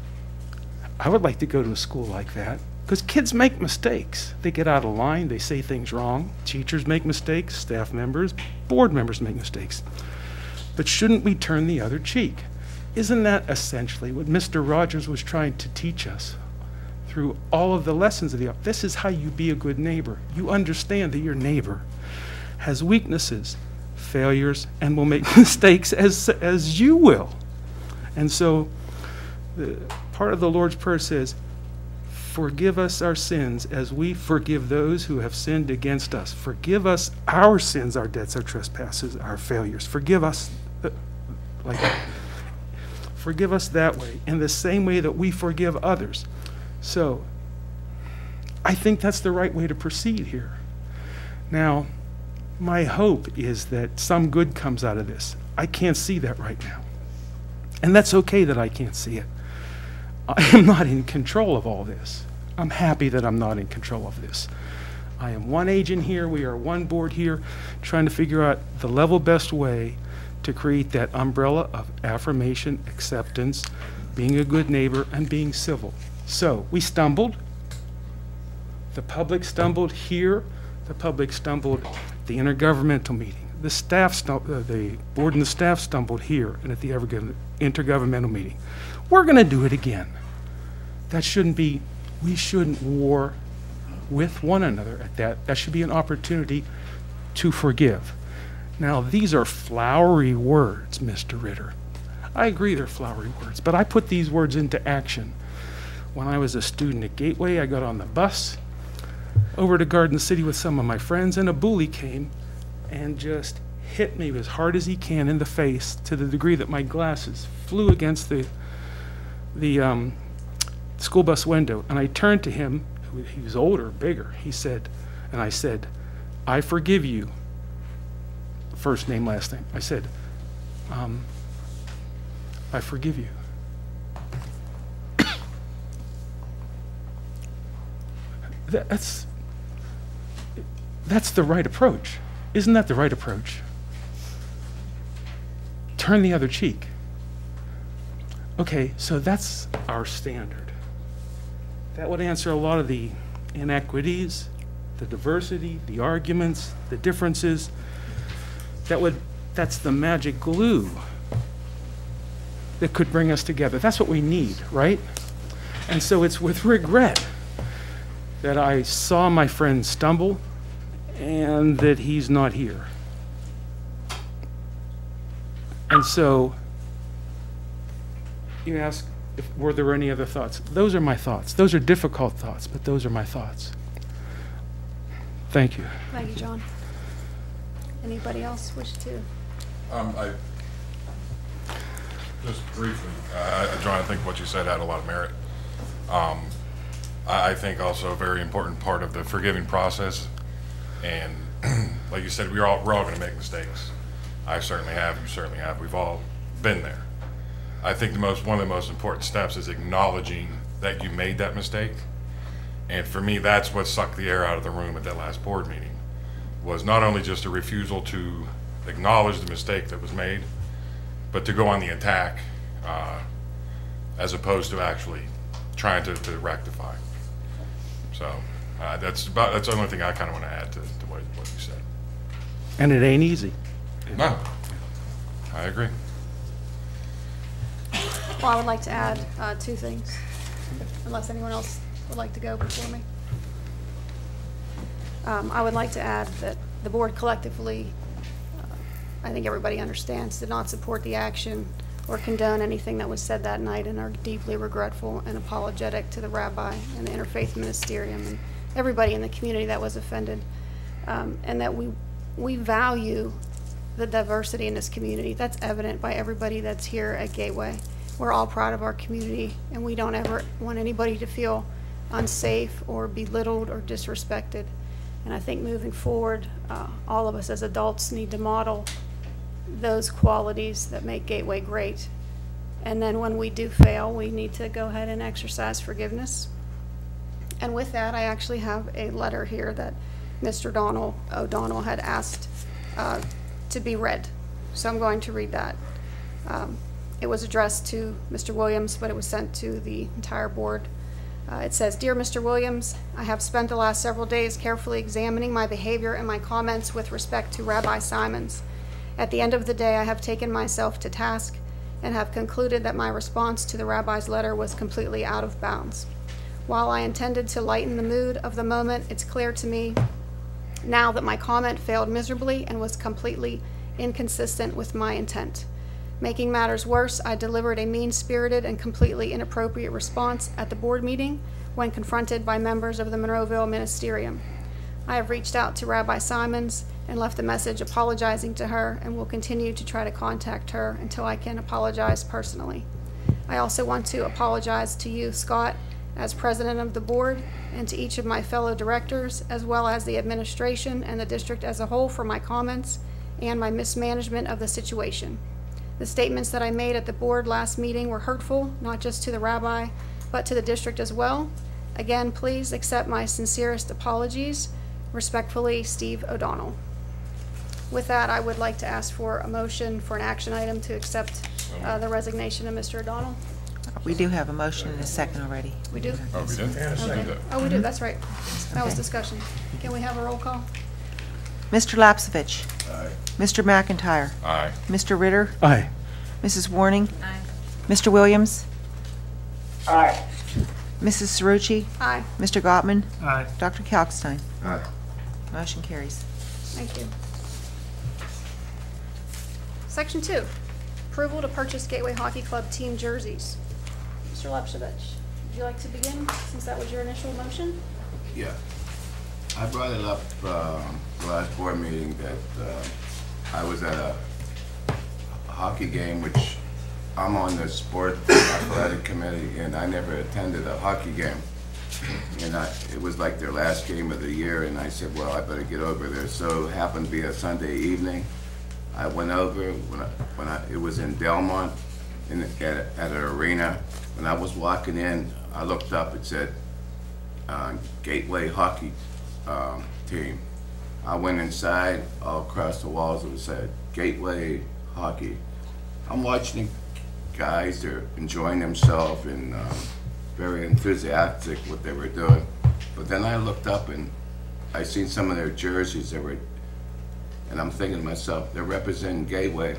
I would like to go to a school like that, because kids make mistakes. They get out of line, they say things wrong. Teachers make mistakes, staff members, board members make mistakes. But shouldn't we turn the other cheek? Isn't that essentially what Mr. Rogers was trying to teach us through all of the lessons of this is how you be a good neighbor. You understand that your neighbor has weaknesses, failures, and will make mistakes as you will. And so part of the Lord's Prayer says, forgive us our sins as we forgive those who have sinned against us. Forgive us our sins, our debts, our trespasses, our failures. Forgive us like that. Forgive us that way, in the same way that we forgive others. So, I think that's the right way to proceed here. Now, my hope is that some good comes out of this. I can't see that right now. And that's okay that I can't see it. I am not in control of all this. I'm happy that I'm not in control of this. I am one agent here, we are one board here, trying to figure out the level best way to create that umbrella of affirmation, acceptance, being a good neighbor, and being civil. So, we stumbled. The public stumbled here. The public stumbled at the intergovernmental meeting. The board and the staff stumbled here and at the intergovernmental meeting. We're going to do it again. That shouldn't be, we shouldn't war with one another at that. That should be an opportunity to forgive. Now, these are flowery words, Mr. Ritter. I agree they're flowery words, but I put these words into action. When I was a student at Gateway, I got on the bus over to Garden City with some of my friends, and a bully came and just hit me as hard as he can in the face, to the degree that my glasses flew against the school bus window. And I turned to him. He was older, bigger. He said, and I said, "I forgive you." First name, last name. I said, "I forgive you." That's the right approach. Isn't that the right approach? Turn the other cheek. Okay, so that's our standard. That would answer a lot of the inequities, the diversity, the arguments, the differences. That's the magic glue that could bring us together. That's what we need, right? And so it's with regret that I saw my friend stumble and that he's not here. And so you ask, were there any other thoughts? Those are my thoughts. Those are difficult thoughts, but those are my thoughts. Thank you. Thank you, John. Anybody else wish to? Just briefly, John, I think what you said had a lot of merit. I think also a very important part of the forgiving process, and like you said, we're all going to make mistakes. I certainly have, you certainly have, we've all been there. I think one of the most important steps is acknowledging that you made that mistake. And for me, that's what sucked the air out of the room at that last board meeting, was not only just a refusal to acknowledge the mistake that was made, but to go on the attack as opposed to actually trying to rectify. So that's the only thing I kind of want to add to what you said. And it ain't easy. No, I agree. Well, I would like to add two things, unless anyone else would like to go before me. I would like to add that the board collectively, I think everybody understands, did not support the action or condone anything that was said that night, and are deeply regretful and apologetic to the rabbi and the interfaith ministerium and everybody in the community that was offended, and that we value the diversity in this community. That's evident by everybody that's here at Gateway. We're all proud of our community, and we don't ever want anybody to feel unsafe or belittled or disrespected. And I think moving forward, all of us as adults need to model those qualities that make Gateway great. And then when we do fail, we need to go ahead and exercise forgiveness. And with that, I actually have a letter here that Mr. O'Donnell had asked to be read. So I'm going to read that. It was addressed to Mr. Williams, but it was sent to the entire board. It says, "Dear Mr. Williams, I have spent the last several days carefully examining my behavior and my comments with respect to Rabbi Simons. At the end of the day, I have taken myself to task and have concluded that my response to the rabbi's letter was completely out of bounds. While I intended to lighten the mood of the moment, it's clear to me now that my comment failed miserably and was completely inconsistent with my intent. Making matters worse, I delivered a mean-spirited and completely inappropriate response at the board meeting when confronted by members of the Monroeville Ministerium. I have reached out to Rabbi Simons and left a message apologizing to her, and will continue to try to contact her until I can apologize personally. I also want to apologize to you, Scott, as president of the board, and to each of my fellow directors, as well as the administration and the district as a whole, for my comments and my mismanagement of the situation. The statements that I made at the board last meeting were hurtful, not just to the rabbi, but to the district as well. Again, please accept my sincerest apologies. Respectfully, Steve O'Donnell." With that, I would like to ask for a motion for an action item to accept the resignation of Mr. O'Donnell. We do have a motion and a second already. We do? Oh, we did? Okay. Oh, we do, that's right. That was discussion. Can we have a roll call? Mr. Lapsevich. Aye. Mr. McIntyre. Aye. Mr. Ritter. Aye. Mrs. Warning. Aye. Mr. Williams. Aye. Mrs. Cerucci? Aye. Mr. Gottman? Aye. Dr. Kalkstein? Aye. Motion carries. Thank you. Section 2, approval to purchase Gateway Hockey Club team jerseys. Mr. Lepsevich, would you like to begin, since that was your initial motion? Yeah. I brought it up the last board meeting that I was at a hockey game, which I'm on the sport athletic committee, and I never attended a hockey game. And it was like their last game of the year, and I said, well, I better get over there. So it happened to be a Sunday evening. I went over it was in Delmont at an arena. When I was walking in, I looked up, it said Gateway Hockey Team. I went inside, all across the walls it said Gateway Hockey. I'm watching the guys, they're enjoying themselves and very enthusiastic what they were doing. But then I looked up and I seen some of their jerseys that were, and I'm thinking to myself, they're representing Gateway.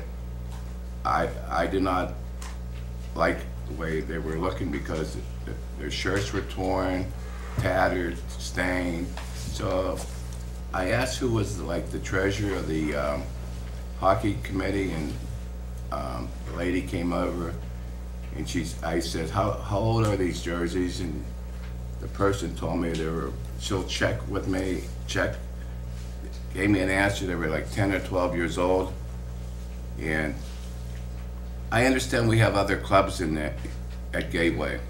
I did not like the way they were looking because their shirts were torn, tattered, stained. So I asked who was like the treasurer of the hockey committee, and the lady came over and I said, how old are these jerseys? And the person told me she'll check with me, gave me an answer, they were like 10 or 12 years old. And I understand we have other clubs in there at Gateway.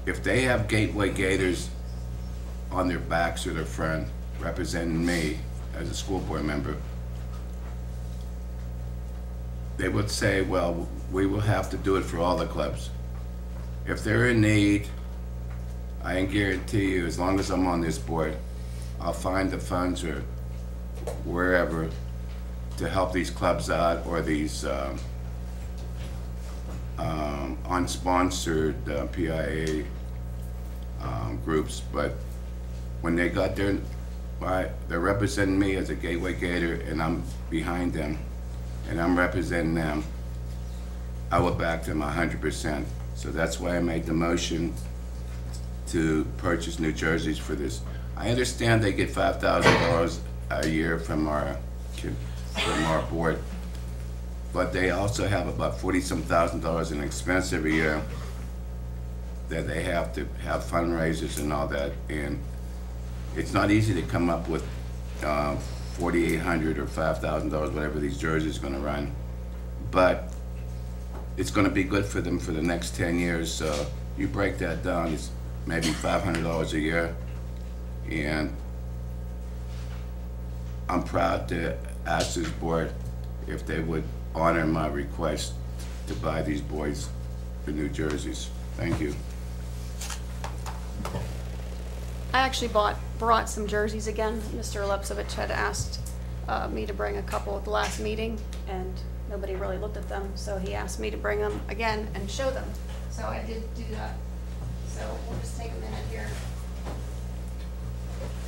If they have Gateway Gators on their backs or their front representing me as a school board member, they would say, well, we will have to do it for all the clubs. If they're in need, I can guarantee you, as long as I'm on this board, I'll find the funds or wherever to help these clubs out, or these unsponsored PIA groups. But when they got there, they're representing me as a Gateway Gator, and I'm behind them, and I'm representing them. I will back them 100%. So that's why I made the motion to purchase new jerseys for this. I understand they get $5,000 a year from our board, but they also have about $40-some thousand in expense every year that they have to have fundraisers and all that, and it's not easy to come up with $4,800 or $5,000, whatever these jerseys are going to run, but it's going to be good for them for the next 10 years. So you break that down, it's maybe $500 a year, and I'm proud to ask this board if they would honor my request to buy these boys the new jerseys. Thank you. I actually brought some jerseys again. Mr. Lepsevich had asked me to bring a couple at the last meeting, and nobody really looked at them, so he asked me to bring them again and show them. So I did do that. So we'll just take a minute here.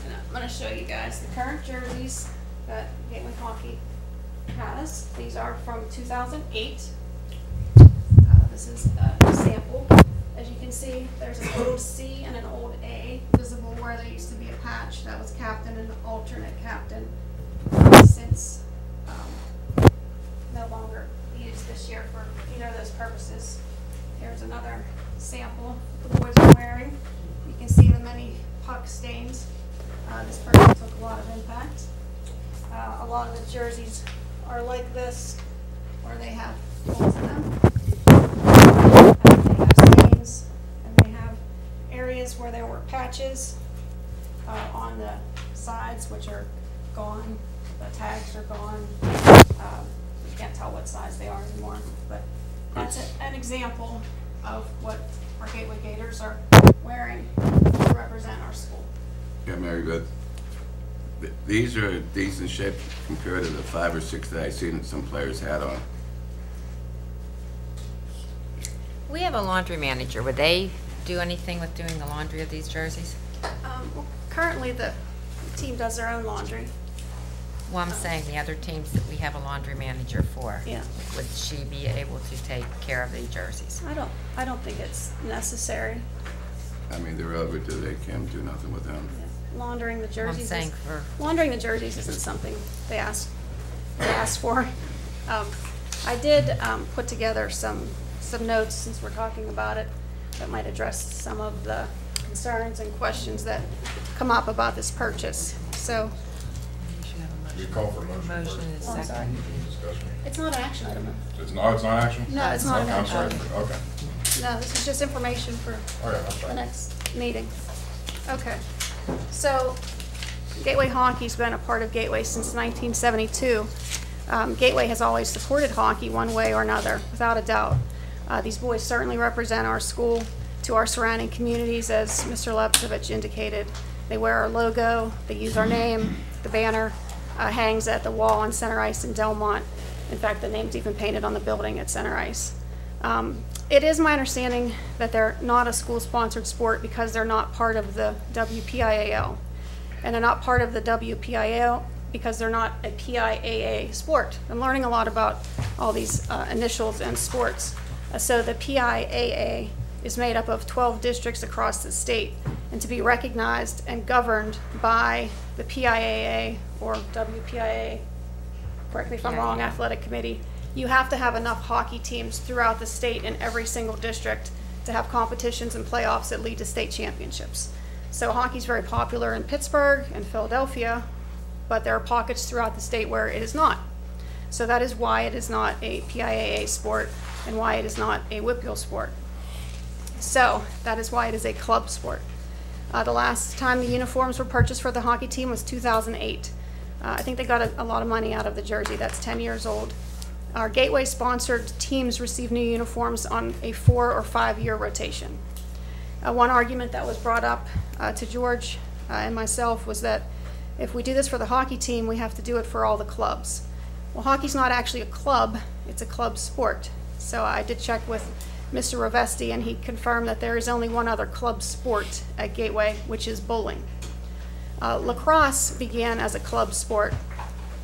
And I'm going to show you guys the current jerseys that Gateway Hockey has. These are from 2008. This is a sample. As you can see, there's an old C and an old A visible where there used to be a patch that was captain and alternate captain. Since no longer used this year for either of those purposes. Here's another sample the boys are wearing. You can see the many puck stains. This person took a lot of impact. A lot of the jerseys are like this, where they have holes in them. They have stains, and they have areas where there were patches on the sides, which are gone. The tags are gone. You can't tell what size they are anymore, but that's an example of what our Gateway Gators are wearing to represent our school. Yeah, Mary, good. These are in decent shape compared to the 5 or 6 that I've seen that some players had on. We have a laundry manager. Would they do anything with doing the laundry of these jerseys? Well, currently the team does their own laundry. Well, I'm saying the other teams that we have a laundry manager for. Yeah. Would she be able to take care of the jerseys? I don't think it's necessary. I mean, they're relative, they can't do nothing with them. Laundering the jerseys. saying Laundering the jerseys isn't something they asked for. I did put together some notes, since we're talking about it, that might address some of the concerns and questions that come up about this purchase. So We call for motion Motion first. is Oh, I'm sorry. Discussion. it's not an action item. It's not action? No, it's not an Okay, I'm action sorry. item. Okay. No, this is just information for All right, I'm sorry. the next meeting. Okay. So Gateway Hockey's been a part of Gateway since 1972. Gateway has always supported hockey one way or another, without a doubt. These boys certainly represent our school to our surrounding communities, as Mr. Lepsovich indicated. They wear our logo, they use our name, the banner hangs at the wall on Center Ice in Delmont. In fact, the name's even painted on the building at Center Ice. It is my understanding that they're not a school-sponsored sport because they're not part of the WPIAL. And they're not part of the WPIAL because they're not a PIAA sport. I'm learning a lot about all these initials and sports. So the PIAA is made up of 12 districts across the state, and to be recognized and governed by the PIAA or WPIAA, correct me if I'm wrong, athletic committee, you have to have enough hockey teams throughout the state in every single district to have competitions and playoffs that lead to state championships. So hockey's very popular in Pittsburgh and Philadelphia, but there are pockets throughout the state where it is not. So that is why it is not a PIAA sport and why it is not a WPIAL sport. So that is why it is a club sport. The last time the uniforms were purchased for the hockey team was 2008. I think they got a lot of money out of the jersey. That's 10 years old. Our Gateway-sponsored teams receive new uniforms on a 4 or 5 year rotation. One argument that was brought up to George and myself was that if we do this for the hockey team, we have to do it for all the clubs. Well, hockey's not actually a club, it's a club sport. So I did check with Mr. Rovesti, and he confirmed that there is only one other club sport at Gateway, which is bowling. Lacrosse began as a club sport,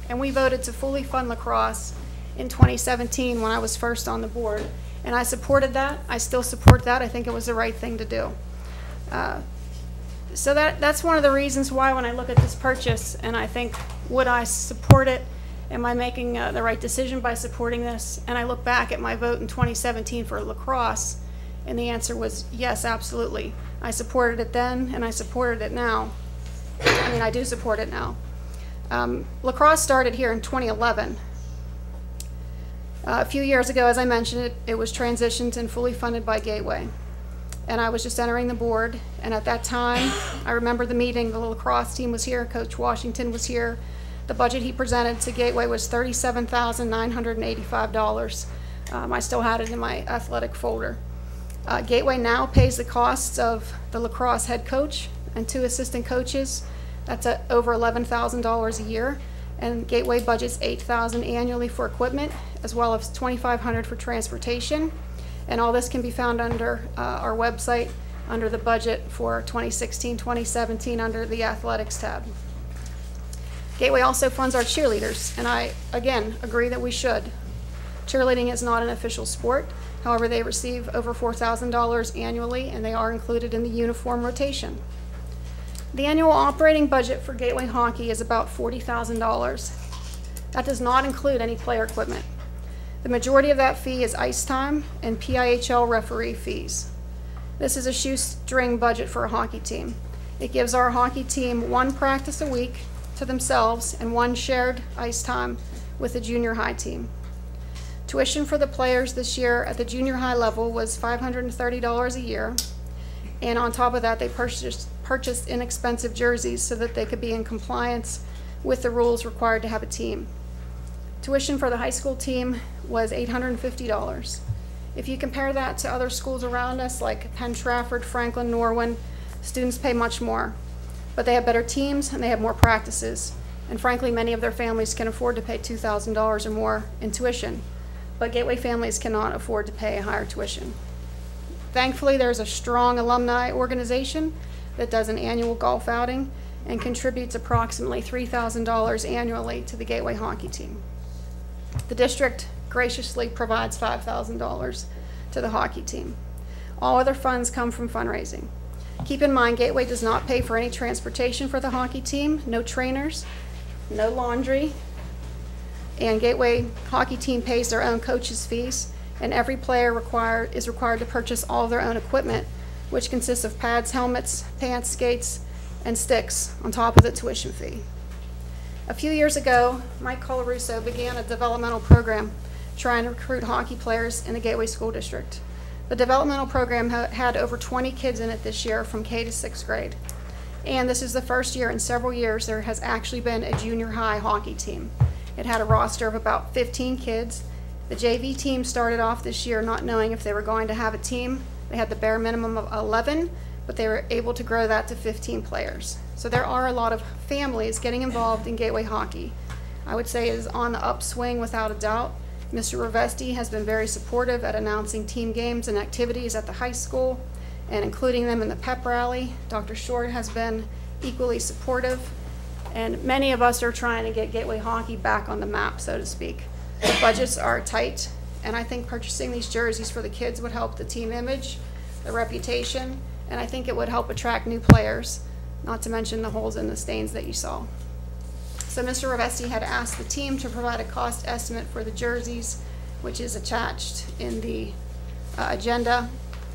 and we voted to fully fund lacrosse in 2017 when I was first on the board, and I supported that. I still support that. I think it was the right thing to do. So that's one of the reasons why when I look at this purchase and I think, would I support it? Am I making the right decision by supporting this? And I look back at my vote in 2017 for lacrosse, and the answer was yes, absolutely. I supported it then, and I supported it now. I mean, I do support it now. Lacrosse started here in 2011. A few years ago, as I mentioned, it was transitioned and fully funded by Gateway. And I was just entering the board, and at that time, I remember the meeting, the lacrosse team was here, Coach Washington was here. The budget he presented to Gateway was $37,985. I still had it in my athletic folder. Gateway now pays the costs of the lacrosse head coach and 2 assistant coaches. That's over $11,000 a year. And Gateway budgets $8,000 annually for equipment, as well as $2,500 for transportation. And all this can be found under our website, under the budget for 2016-2017, under the athletics tab. Gateway also funds our cheerleaders, and I, again, agree that we should. Cheerleading is not an official sport. However, they receive over $4,000 annually, and they are included in the uniform rotation. The annual operating budget for Gateway Hockey is about $40,000. That does not include any player equipment. The majority of that fee is ice time and PIHL referee fees. This is a shoestring budget for a hockey team. It gives our hockey team 1 practice a week to themselves and 1 shared ice time with the junior high team. Tuition for the players this year at the junior high level was $530 a year, and on top of that they purchased inexpensive jerseys so that they could be in compliance with the rules required to have a team. Tuition for the high school team was $850. If you compare that to other schools around us like Penn Trafford, Franklin, Norwin, students pay much more. But they have better teams and they have more practices. And frankly, many of their families can afford to pay $2,000 or more in tuition. But Gateway families cannot afford to pay a higher tuition. Thankfully, there's a strong alumni organization that does an annual golf outing, and contributes approximately $3,000 annually to the Gateway hockey team. The district graciously provides $5,000 to the hockey team. All other funds come from fundraising. Keep in mind, Gateway does not pay for any transportation for the hockey team, no trainers, no laundry, and Gateway hockey team pays their own coaches' fees, and every player is required to purchase all of their own equipment, which consists of pads, helmets, pants, skates, and sticks on top of the tuition fee. A few years ago, Mike Colarusso began a developmental program trying to recruit hockey players in the Gateway School District. The developmental program had over 20 kids in it this year from K to 6th grade. And this is the first year in several years there has actually been a junior high hockey team. It had a roster of about 15 kids. The JV team started off this year not knowing if they were going to have a team. They had the bare minimum of 11, but they were able to grow that to 15 players. So there are a lot of families getting involved in Gateway hockey. I would say it is on the upswing without a doubt. Mr. Ravesti has been very supportive at announcing team games and activities at the high school and including them in the pep rally. Dr. Short has been equally supportive, and many of us are trying to get Gateway hockey back on the map, so to speak. The budgets are tight, and I think purchasing these jerseys for the kids would help the team image, the reputation, and I think it would help attract new players, not to mention the holes in the stains that you saw. So Mr. Ravesti had asked the team to provide a cost estimate for the jerseys, which is attached in the agenda.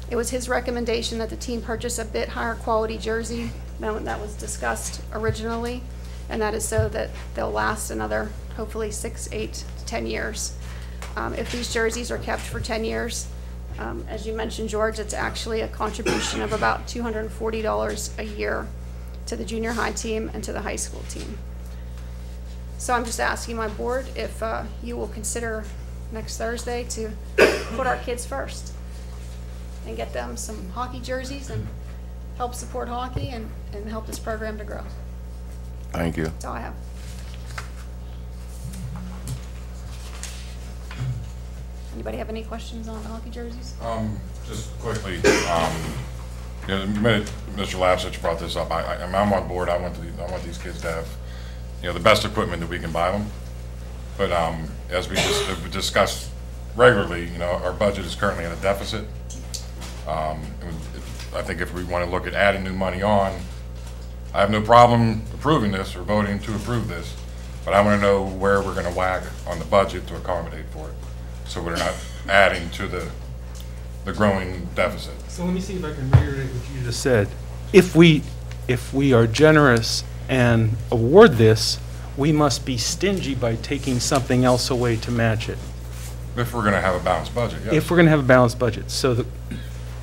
It was his recommendation that the team purchase a bit higher quality jersey than that was discussed originally, and that is so that they'll last another hopefully 6, 8 to 10 years. If these jerseys are kept for 10 years, as you mentioned, George, it's actually a contribution of about $240 a year to the junior high team and to the high school team. So I'm just asking my board if you will consider next Thursday to put our kids first and get them some hockey jerseys and help support hockey and help this program to grow. Thank you. That's all I have. Anybody have any questions on the hockey jerseys? Just quickly, Mr. Lapsich brought this up. I'm on board. I want these kids to have, the best equipment that we can buy them. But as we just discussed regularly, our budget is currently in a deficit. I think if we want to look at adding new money on, I have no problem approving this or voting to approve this, but I want to know where we're going to whack on the budget to accommodate for it, so we're not adding to the growing deficit. So let me see if I can reiterate what you just said. If we are generous and award this, we must be stingy by taking something else away to match it. If we're going to have a balanced budget, yes. If we're going to have a balanced budget. So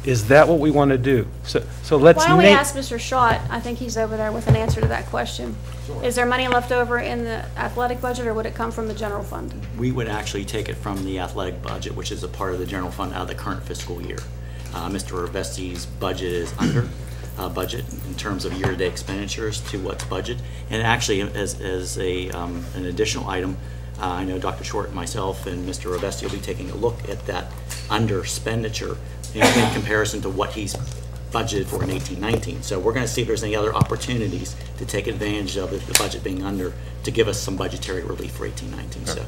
is that what we want to do? So let's Why don't we ask Mr. Schott? I think he's over there with an answer to that question. Sure. Is there money left over in the athletic budget, or would it come from the general fund? We would actually take it from the athletic budget, which is a part of the general fund out of the current fiscal year. Mr. Ravesti's budget is under budget in terms of year-to-date expenditures to what's budget. And actually, as an additional item, I know Dr. Short and myself and Mr. Ravesti will be taking a look at that under expenditure in comparison to what he's budgeted for in 18-19. So we're going to see if there's any other opportunities to take advantage of the budget being under to give us some budgetary relief for 18-19. So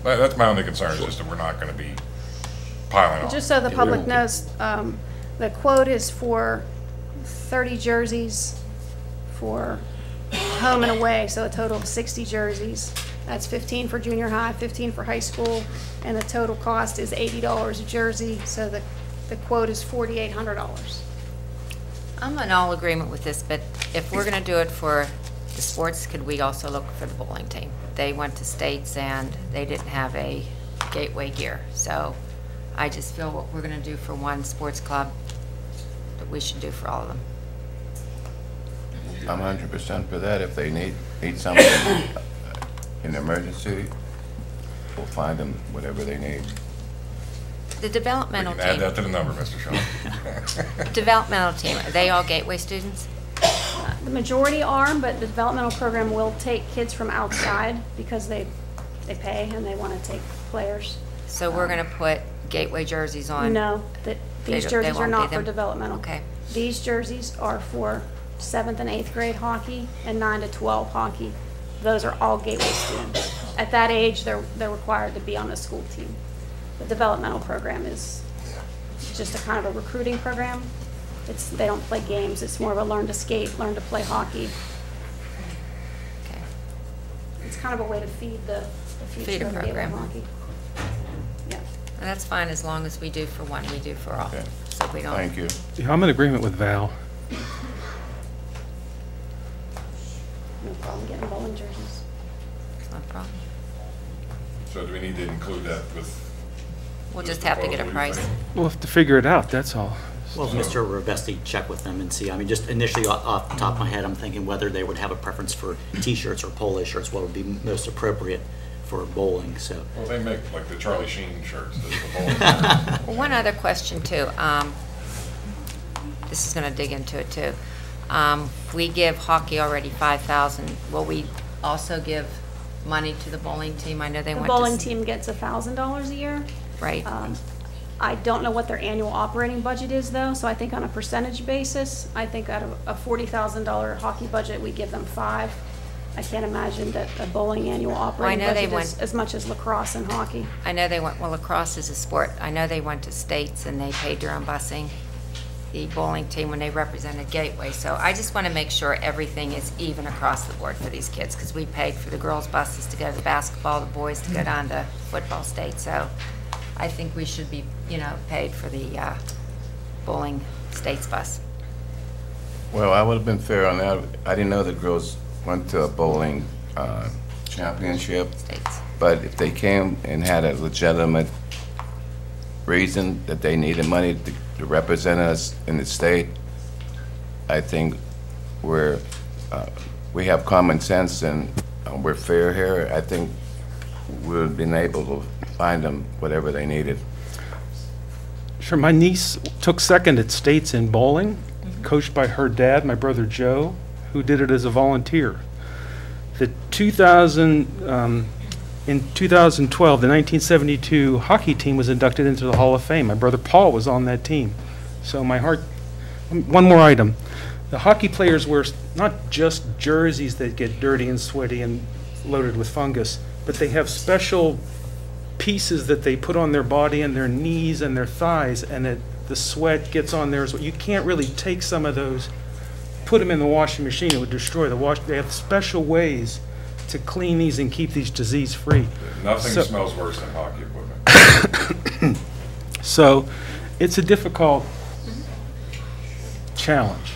that's my only concern, is just that we're not going to be piling on. Just so the public knows, the quote is for 30 jerseys for home and away, so a total of 60 jerseys. That's 15 for junior high, 15 for high school, and the total cost is $80 a jersey, so the quote is $4,800. I'm in all agreement with this, but if we're going to do it for the sports, could we also look for the bowling team? They went to states and they didn't have a Gateway gear, so I just feel what we're going to do for one sports club that we should do for all of them. I'm 100% for that. If they need something in emergency, we'll find them whatever they need. The developmental We can team. add that to the number, Mr. Shaw. Developmental team, are they all Gateway students? The majority are, but the developmental program will take kids from outside because they pay and they want to take players. So we're going to put Gateway jerseys on? No, these jerseys are not for developmental. Okay. These jerseys are for 7th and 8th grade hockey, and 9 to 12 hockey. Those are all Gateway students. At that age, they're required to be on a school team. The developmental program is just a kind of a recruiting program. They don't play games. It's more of a learn to skate, learn to play hockey. Okay. It's kind of a way to feed the future Feeder of Gateway program. hockey. Yeah. And that's fine, as long as we do for one, we do for all. Okay. So we don't. Thank you. Yeah, I'm in agreement with Val. No problem getting bowling jerseys. It's not a problem. So do we need to include that with? We'll this just have to get a proposal, you price. think? We'll have to figure it out, that's all. Well, Mr. Ravesti, check with them and see. I mean, just initially off the top of my head, I'm thinking whether they would have a preference for T-shirts or polo shirts, what would be most appropriate for bowling, so. Well, they make like the Charlie Sheen shirts. The bowling Well, one other question too. This is going to dig into it too. We give hockey already $5,000. Will we also give money to the bowling team? I know they The went bowling to team gets $1,000 a year. right. I don't know what their annual operating budget is though, so I think on a percentage basis, I think out of a $40,000 hockey budget, we give them $5,000. I can't imagine that a bowling annual operating know they budget is went- as much as lacrosse and hockey. I know they went. Well, lacrosse is a sport. I know they went to states and they paid their own busing. The bowling team when they represented Gateway. So I just want to make sure everything is even across the board for these kids because we paid for the girls' buses to go to basketball, the boys to go down to football state. So I think we should be, paid for the bowling states bus. Well, I would have been fair on that. I didn't know the girls went to a bowling championship. States. But if they came and had a legitimate reason that they needed money to represent us in the state, I think we have common sense and we're fair here. I think we've been able to find them whatever they needed. Sure, my niece took second at states in bowling, coached by her dad, my brother Joe, who did it as a volunteer. In 2012, the 1972 hockey team was inducted into the Hall of Fame. My brother Paul was on that team. So my heart, one more item. The hockey players wear not just jerseys that get dirty and sweaty and loaded with fungus, but they have special pieces that they put on their body and their knees and their thighs, and the sweat gets on there as well. You can't really take some of those, put them in the washing machine, it would destroy the wash. They have special ways to clean these and keep these disease-free. Nothing smells worse than hockey equipment. So it's a difficult challenge.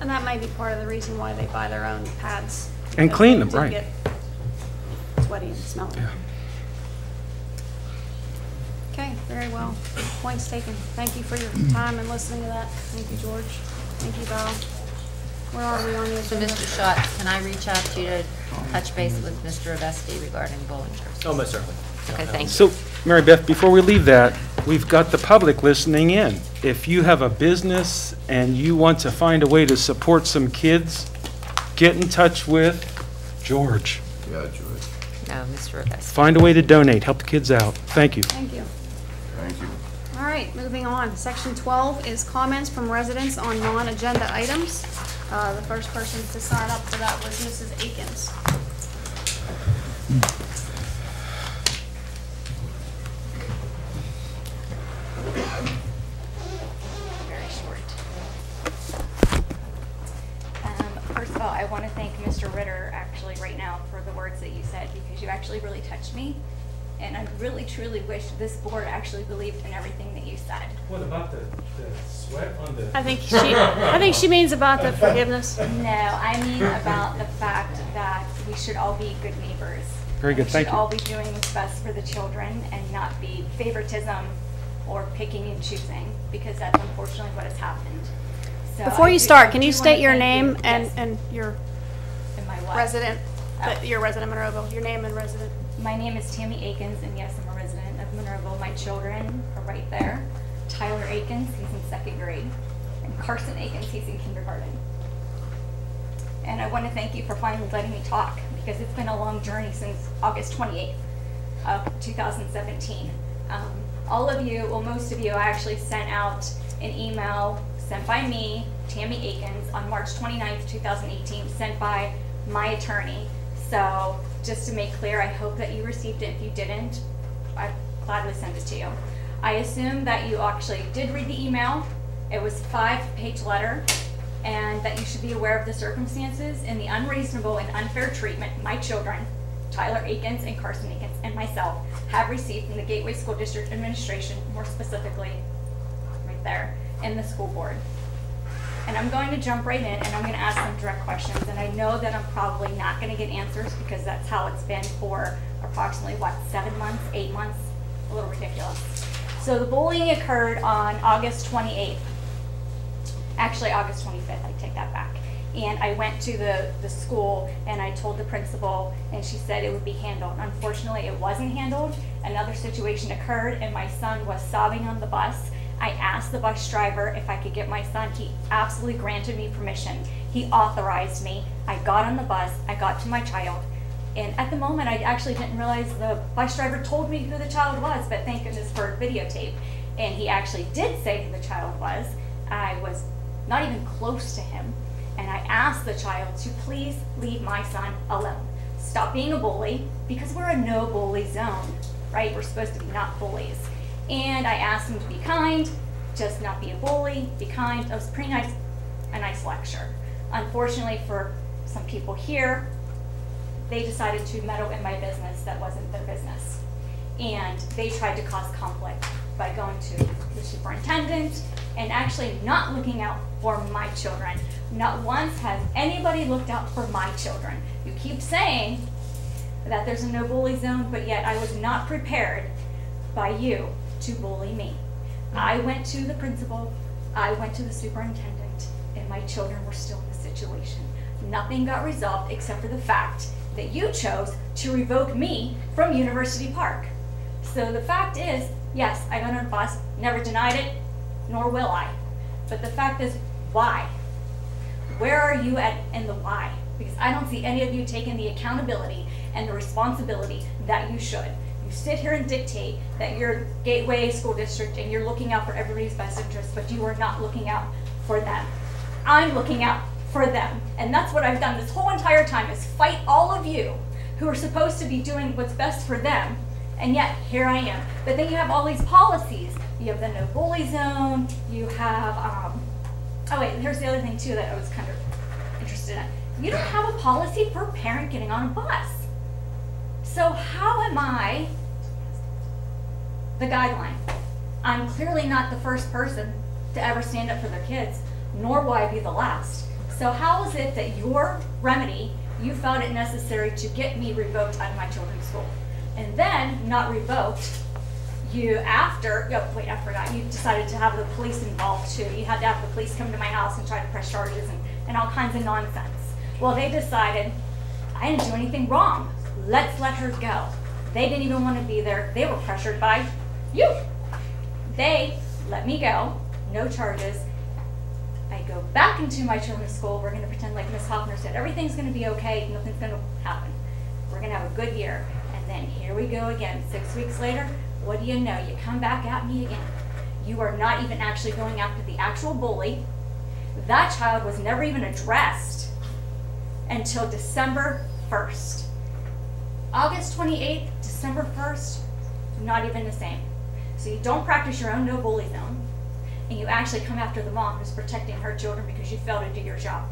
And that might be part of the reason why they buy their own pads. And because clean they them, do right. get sweaty and smelly. Yeah. Okay, very well. Points taken. Thank you for your time and listening to that. Thank you, George. Thank you, Val. Where are we on the So, agenda? Mr. Schott, can I reach out to you to touch base with Mr. Avesti regarding bowling jerseys? Oh, most certainly. Okay, thank you. So, Mary Beth, before we leave that, we've got the public listening in. If you have a business and you want to find a way to support some kids, get in touch with George. Yeah, George. No, Mr. Avesti. Find a way to donate, help the kids out. Thank you. Thank you. Thank you. All right, moving on. Section 12 is comments from residents on non-agenda items. The first person to sign up for that was Mrs. Akins. Very short. First of all, I want to thank Mr. Ritter actually right now for the words that you said because you actually really touched me. And I really truly wish this board actually believed in everything that you said. What about the sweat on the... I think she means about the forgiveness. No, I mean about the fact that we should all be good neighbors. Very good, thank We should you. all be doing what's best for the children and not be favoritism or picking and choosing, because that's unfortunately what has happened. So Before I you do- start, I can do you wanna state your thank name you. Yes. and your And my what? resident, Oh. your resident Monroeville, your name and resident? My name is Tammy Akins, and yes, I'm a resident of Monroeville. My children are right there. Tyler Akins, he's in 2nd grade, and Carson Akins, he's in kindergarten. And I want to thank you for finally letting me talk, because it's been a long journey since August 28th of 2017. All of you, well, most of you, I actually sent out an email sent by me, Tammy Akins, on March 29th, 2018, sent by my attorney. So just to make clear, I hope that you received it. If you didn't, I'd gladly send it to you. I assume that you actually did read the email. It was a 5-page letter, and that you should be aware of the circumstances and the unreasonable and unfair treatment my children, Tyler Akins and Carson Akins, and myself have received from the Gateway School District Administration, more specifically, right there, in the school board. And I'm going to jump right in, and I'm going to ask some direct questions. And I know that I'm probably not going to get answers because that's how it's been for approximately, what, 7 months, 8 months? A little ridiculous. So the bullying occurred on August 28th. Actually, August 25th, I take that back. And I went to the school and I told the principal, and she said it would be handled. Unfortunately, it wasn't handled. Another situation occurred and my son was sobbing on the bus. I asked the bus driver if I could get my son. He absolutely granted me permission. He authorized me. I got on the bus, I got to my child. And at the moment, I actually didn't realize the bus driver told me who the child was, but thank goodness for videotape. And he actually did say who the child was. I was not even close to him. And I asked the child to please leave my son alone. Stop being a bully, because we're a no bully zone, right? We're supposed to be not bullies. And I asked him to be kind, just not be a bully, be kind. It was pretty nice, a nice lecture. Unfortunately for some people here, they decided to meddle in my business that wasn't their business. And they tried to cause conflict by going to the superintendent and actually not looking out for my children. Not once has anybody looked out for my children. You keep saying that there's a no bully zone, but yet I was not prepared by you to bully me. I went to the principal, I went to the superintendent, and my children were still in the situation. Nothing got resolved except for the fact that you chose to revoke me from University Park. So the fact is, yes, I got on a bus, never denied it, nor will I. But the fact is, why? Where are you at in the why? Because I don't see any of you taking the accountability and the responsibility that you should. You sit here and dictate that you're Gateway School District and you're looking out for everybody's best interest, but you are not looking out for them. I'm looking out for them. And that's what I've done this whole entire time, is fight all of you who are supposed to be doing what's best for them, and yet here I am. But then you have all these policies. You have the no bully zone, you have, oh wait, here's the other thing too that I was kind of interested in. You don't have a policy for a parent getting on a bus. So how am I the guideline? I'm clearly not the first person to ever stand up for their kids, nor will I be the last. So how is it that your remedy, you found it necessary to get me revoked out of my children's school? And then, not revoked, you after, oh wait, I forgot, you decided to have the police involved too. You had to have the police come to my house and try to press charges and all kinds of nonsense. Well, they decided, I didn't do anything wrong. Let's let her go. They didn't even want to be there. They were pressured by you. They let me go, no charges. I go back into my children's school. We're going to pretend like Ms. Hoffner said, everything's going to be okay, nothing's going to happen. We're going to have a good year. And then here we go again. 6 weeks later, what do you know? You come back at me again. You are not even actually going after the actual bully. That child was never even addressed until December 1st. August 28th, December 1st, not even the same. So you don't practice your own no bully zone, and you actually come after the mom who's protecting her children because you failed to do your job.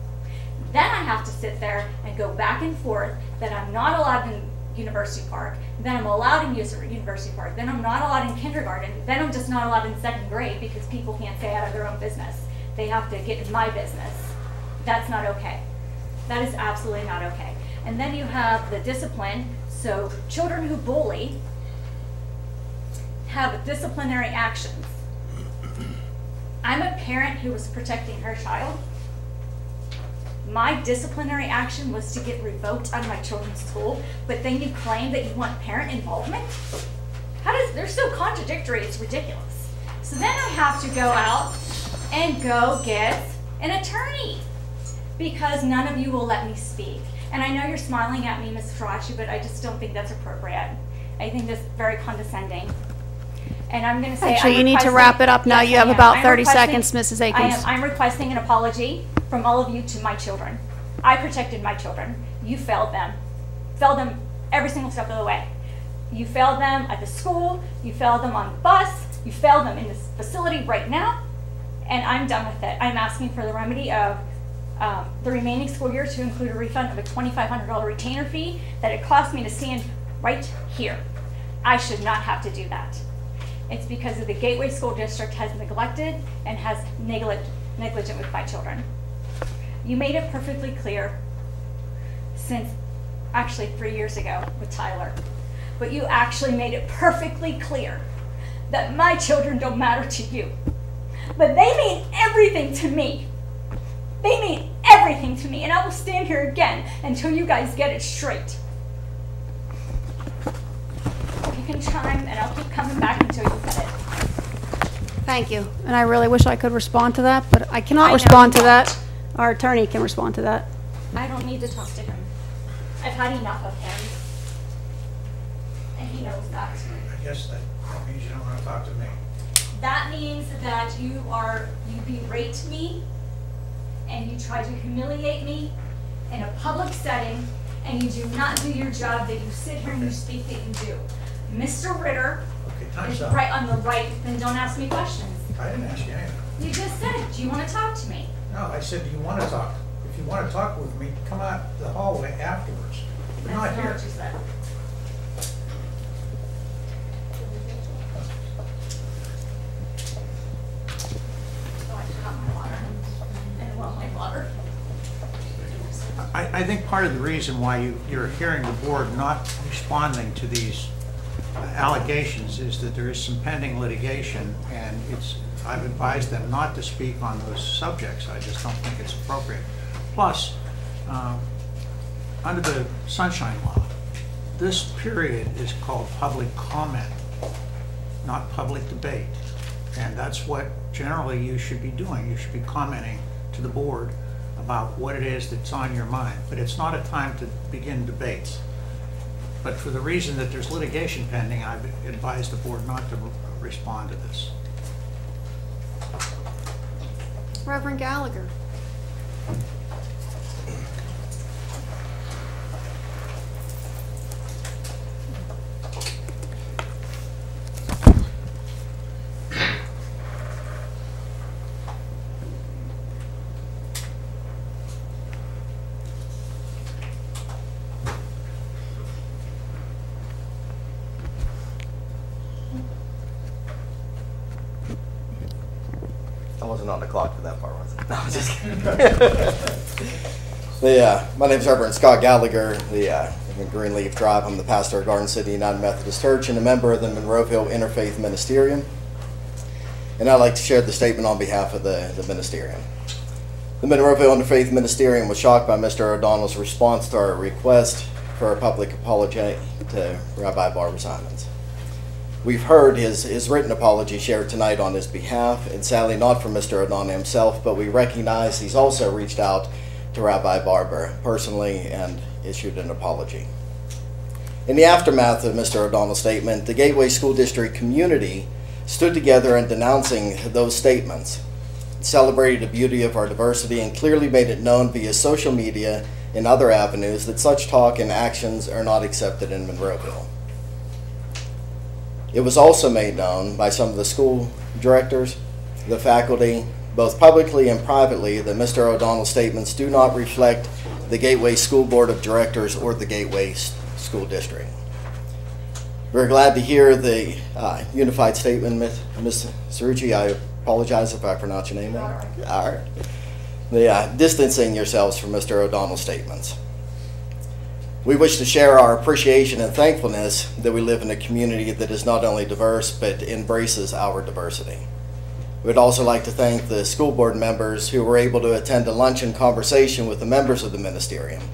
Then I have to sit there and go back and forth that I'm not allowed in University Park, then I'm allowed in University Park, then I'm not allowed in kindergarten, then I'm just not allowed in 2nd grade because people can't stay out of their own business. They have to get in my business. That's not okay. That is absolutely not okay. And then you have the discipline. So children who bully have disciplinary actions. I'm a parent who was protecting her child. My disciplinary action was to get revoked out of my children's school, but then you claim that you want parent involvement? They're so contradictory, it's ridiculous. So then I have to go out and go get an attorney because none of you will let me speak. And I know you're smiling at me, Ms. Faraci, but I just don't think that's appropriate. I think that's very condescending. And I'm going to say, Actually, I'm you need to requesting- wrap it up now. Yes, You have I am. about I'm 30 requesting- seconds, Mrs. Akins. I'm requesting an apology from all of you to my children. I protected my children. You failed them. Failed them every single step of the way. You failed them at the school. You failed them on the bus. You failed them in this facility right now. And I'm done with it. I'm asking for the remedy of the remaining school year to include a refund of a $2,500 retainer fee that it cost me to stand right here. I should not have to do that. It's because of the Gateway School District has neglected and has negligent with my children. You made it perfectly clear since actually 3 years ago with Tyler, but you actually made it perfectly clear that my children don't matter to you. But they mean everything to me. They mean everything to me, and I will stand here again until you guys get it straight. You can chime, and I'll keep coming back until you get it. Thank you. And I really wish I could respond to that, but I cannot I know respond you to that. Our attorney can respond to that. I don't need to talk to him. I've had enough of him. And he knows that. I guess that means you don't want to talk to me. That means that you berate me and you try to humiliate me in a public setting, and you do not do your job that you sit here and you speak that you do. Mr. Ritter is right on the right, then don't ask me questions. I didn't ask you anything. You just said, do you want to talk to me? No, I said, do you want to talk? If you want to talk with me, come out the hallway afterwards. We're not That's not here. what you said. Oh, I forgot my water. I want my water. I think part of the reason why you're hearing the board not responding to these allegations is that there is some pending litigation, and I've advised them not to speak on those subjects. I just don't think it's appropriate. Plus, under the Sunshine Law, this period is called public comment, not public debate. And that's what generally you should be doing. You should be commenting to the board about what it is that's on your mind. But it's not a time to begin debates. But for the reason that there's litigation pending, I've advised the board not to respond to this. Reverend Gallagher. I wasn't on the clock for that part, was it? No, I'm just kidding. My name is Reverend Scott Gallagher. I'm in Greenleaf Drive. I'm the pastor of Garden City United Methodist Church and a member of the Monroeville Interfaith Ministerium. And I'd like to share the statement on behalf of the ministerium. The Monroeville Interfaith Ministerium was shocked by Mr. O'Donnell's response to our request for a public apology to Rabbi Barbara Simons. We've heard his written apology shared tonight on his behalf, and sadly not from Mr. O'Donnell himself, but we recognize he's also reached out to Rabbi Barber personally and issued an apology. In the aftermath of Mr. O'Donnell's statement, the Gateway School District community stood together in denouncing those statements, celebrated the beauty of our diversity, and clearly made it known via social media and other avenues that such talk and actions are not accepted in Monroeville. It was also made known by some of the school directors, the faculty, both publicly and privately, that Mr. O'Donnell's statements do not reflect the Gateway School Board of Directors or the Gateway School District. We're glad to hear the unified statement, Ms. Cerrucci. I apologize if I pronounce your name wrong. All right. Distancing yourselves from Mr. O'Donnell's statements. We wish to share our appreciation and thankfulness that we live in a community that is not only diverse, but embraces our diversity. We'd also like to thank the school board members who were able to attend a luncheon conversation with the members of the ministerium.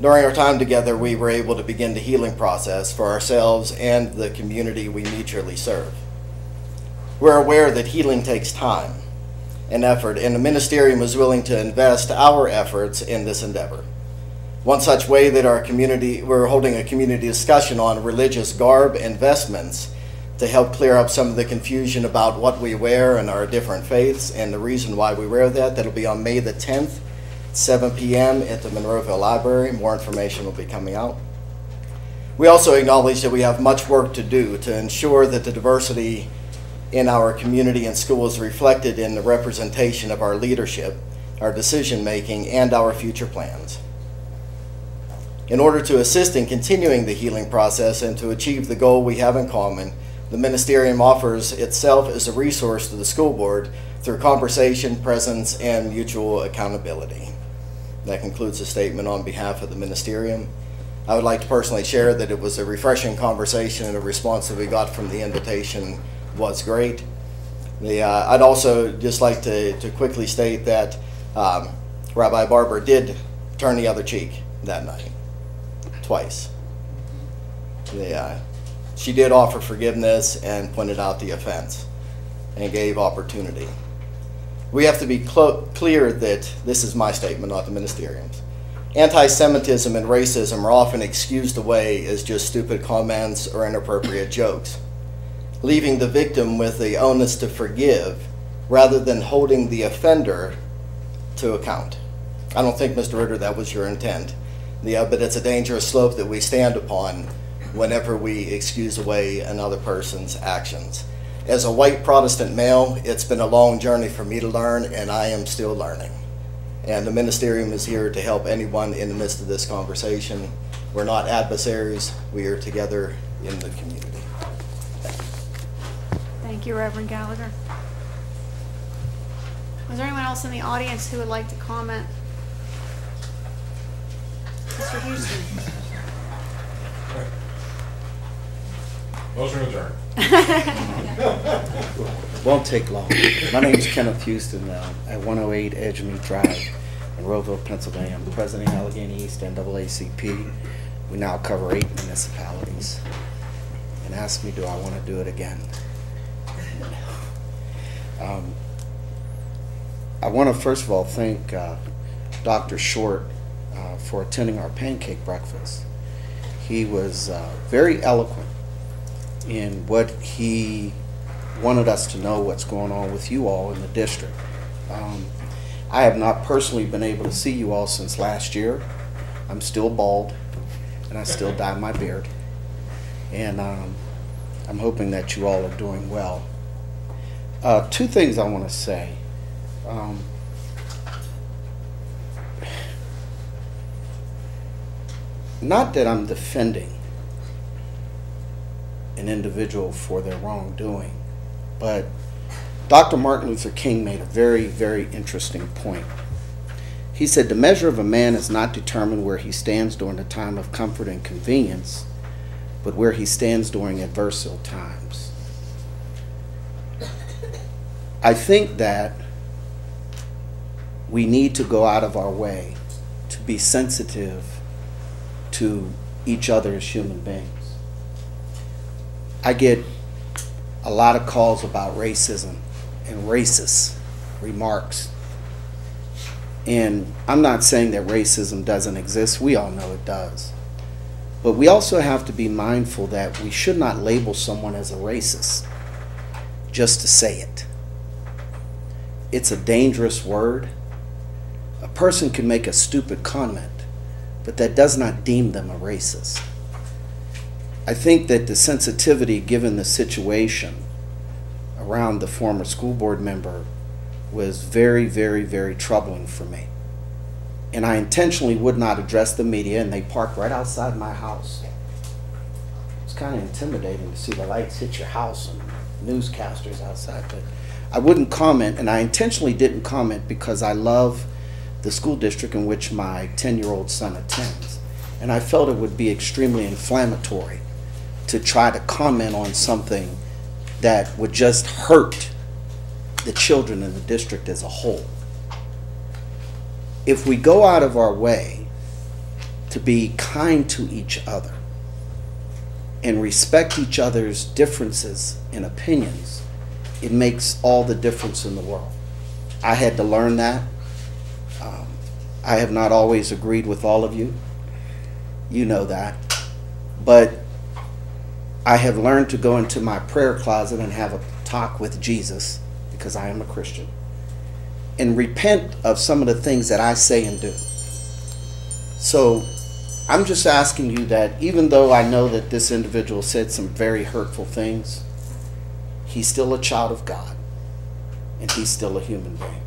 During our time together, we were able to begin the healing process for ourselves and the community we mutually serve. We're aware that healing takes time and effort, and the ministerium is willing to invest our efforts in this endeavor. One such way that we're holding a community discussion on religious garb and vestments to help clear up some of the confusion about what we wear and our different faiths and the reason why we wear that. That'll be on May the 10th, 7 p.m. at the Monroeville Library. More information will be coming out. We also acknowledge that we have much work to do to ensure that the diversity in our community and school is reflected in the representation of our leadership, our decision-making, and our future plans. In order to assist in continuing the healing process and to achieve the goal we have in common, the ministerium offers itself as a resource to the school board through conversation, presence, and mutual accountability. That concludes the statement on behalf of the ministerium. I would like to personally share that it was a refreshing conversation, and the response that we got from the invitation was great. I'd also just like to quickly state that Rabbi Barber did turn the other cheek that night, twice. She did offer forgiveness and pointed out the offense and gave opportunity. We have to be clear that this is my statement, not the ministerium's. Anti-Semitism and racism are often excused away as just stupid comments or inappropriate jokes, leaving the victim with the onus to forgive rather than holding the offender to account. I don't think, Mr. Ritter, that was your intent. But it's a dangerous slope that we stand upon whenever we excuse away another person's actions. As a white Protestant male, it's been a long journey for me to learn, and I am still learning. And the ministerium is here to help anyone in the midst of this conversation. We're not adversaries. We are together in the community. Thank you, Reverend Gallagher. Was there anyone else in the audience who would like to comment? Mr. Houston. Motion adjourned. Won't take long. My name is Kenneth Houston at 108 Edgemead Drive in Roseville, Pennsylvania. I'm president of Allegheny East NAACP. We now cover 8 municipalities. And ask me, do I want to do it again? I want to first of all thank Dr. Short for attending our pancake breakfast. He was very eloquent in what he wanted us to know what's going on with you all in the district. I have not personally been able to see you all since last year. I'm still bald and I still dye my beard. And I'm hoping that you all are doing well. 2 things I want to say. Not that I'm defending an individual for their wrongdoing, but Dr. Martin Luther King made a very, very interesting point. He said, the measure of a man is not determined where he stands during the time of comfort and convenience, but where he stands during adversarial times. I think that we need to go out of our way to be sensitive to each other as human beings. I get a lot of calls about racism and racist remarks. And I'm not saying that racism doesn't exist. We all know it does. But we also have to be mindful that we should not label someone as a racist just to say it. It's a dangerous word. A person can make a stupid comment, but that does not deem them a racist. I think that the sensitivity given the situation around the former school board member was very, very, very troubling for me. And I intentionally would not address the media, and they parked right outside my house. It's kind of intimidating to see the lights hit your house and newscasters outside, but I wouldn't comment, and I intentionally didn't comment because I love the school district in which my 10-year-old son attends. And I felt it would be extremely inflammatory to try to comment on something that would just hurt the children in the district as a whole. If we go out of our way to be kind to each other and respect each other's differences and opinions, it makes all the difference in the world. I had to learn that. I have not always agreed with all of you. You know that. But I have learned to go into my prayer closet and have a talk with Jesus, because I am a Christian, and repent of some of the things that I say and do. So I'm just asking you that, even though I know that this individual said some very hurtful things, he's still a child of God, and he's still a human being.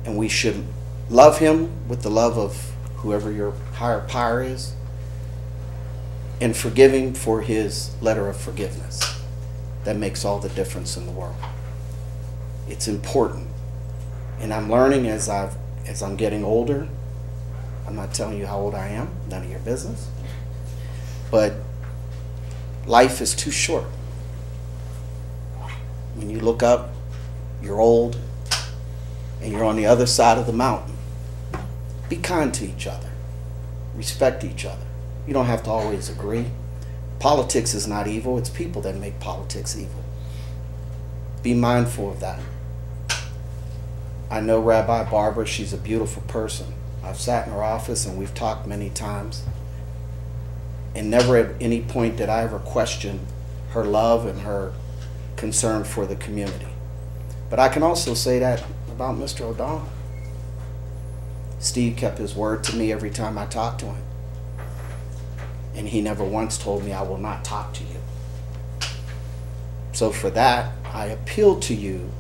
And we should love him with the love of whoever your higher power is, and forgive him for his letter of forgiveness. That makes all the difference in the world. It's important. And I'm learning as I'm getting older. I'm not telling you how old I am, none of your business. But life is too short. When you look up, you're old, and you're on the other side of the mountain. Be kind to each other. Respect each other. You don't have to always agree. Politics is not evil. It's people that make politics evil. Be mindful of that. I know Rabbi Barbara. She's a beautiful person. I've sat in her office and we've talked many times. And never at any point did I ever question her love and her concern for the community. But I can also say that about Mr. O'Donnell. Steve kept his word to me every time I talked to him. And he never once told me, I will not talk to you. So for that, I appeal to you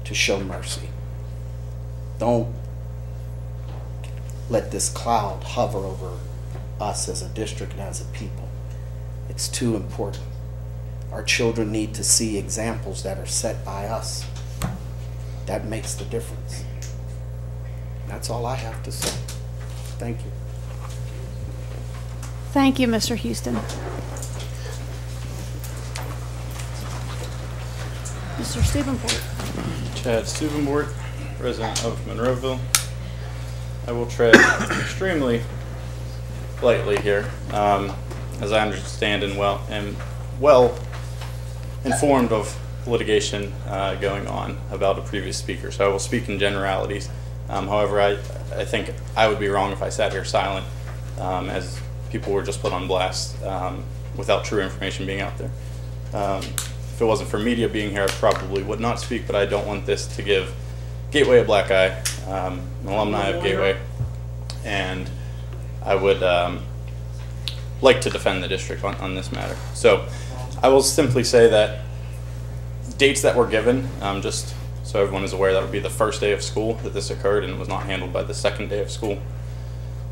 to show mercy. Don't let this cloud hover over us as a district and as a people. It's too important. Our children need to see examples that are set by us. That makes the difference. That's all I have to say. Thank you. Thank you, Mr. Houston. Mr. Steubenport. Chad Steubenport, resident of Monroeville. I will tread extremely lightly here, as I understand and well informed of litigation going on about a previous speaker. So I will speak in generalities. However, I think I would be wrong if I sat here silent, as people were just put on blast without true information being out there. If it wasn't for media being here, I probably would not speak, but I don't want this to give Gateway a black eye. I'm an alumni of Gateway, and I would like to defend the district on this matter. So I will simply say that dates that were given, just so everyone is aware, that would be the first day of school that this occurred, and it was not handled by the second day of school.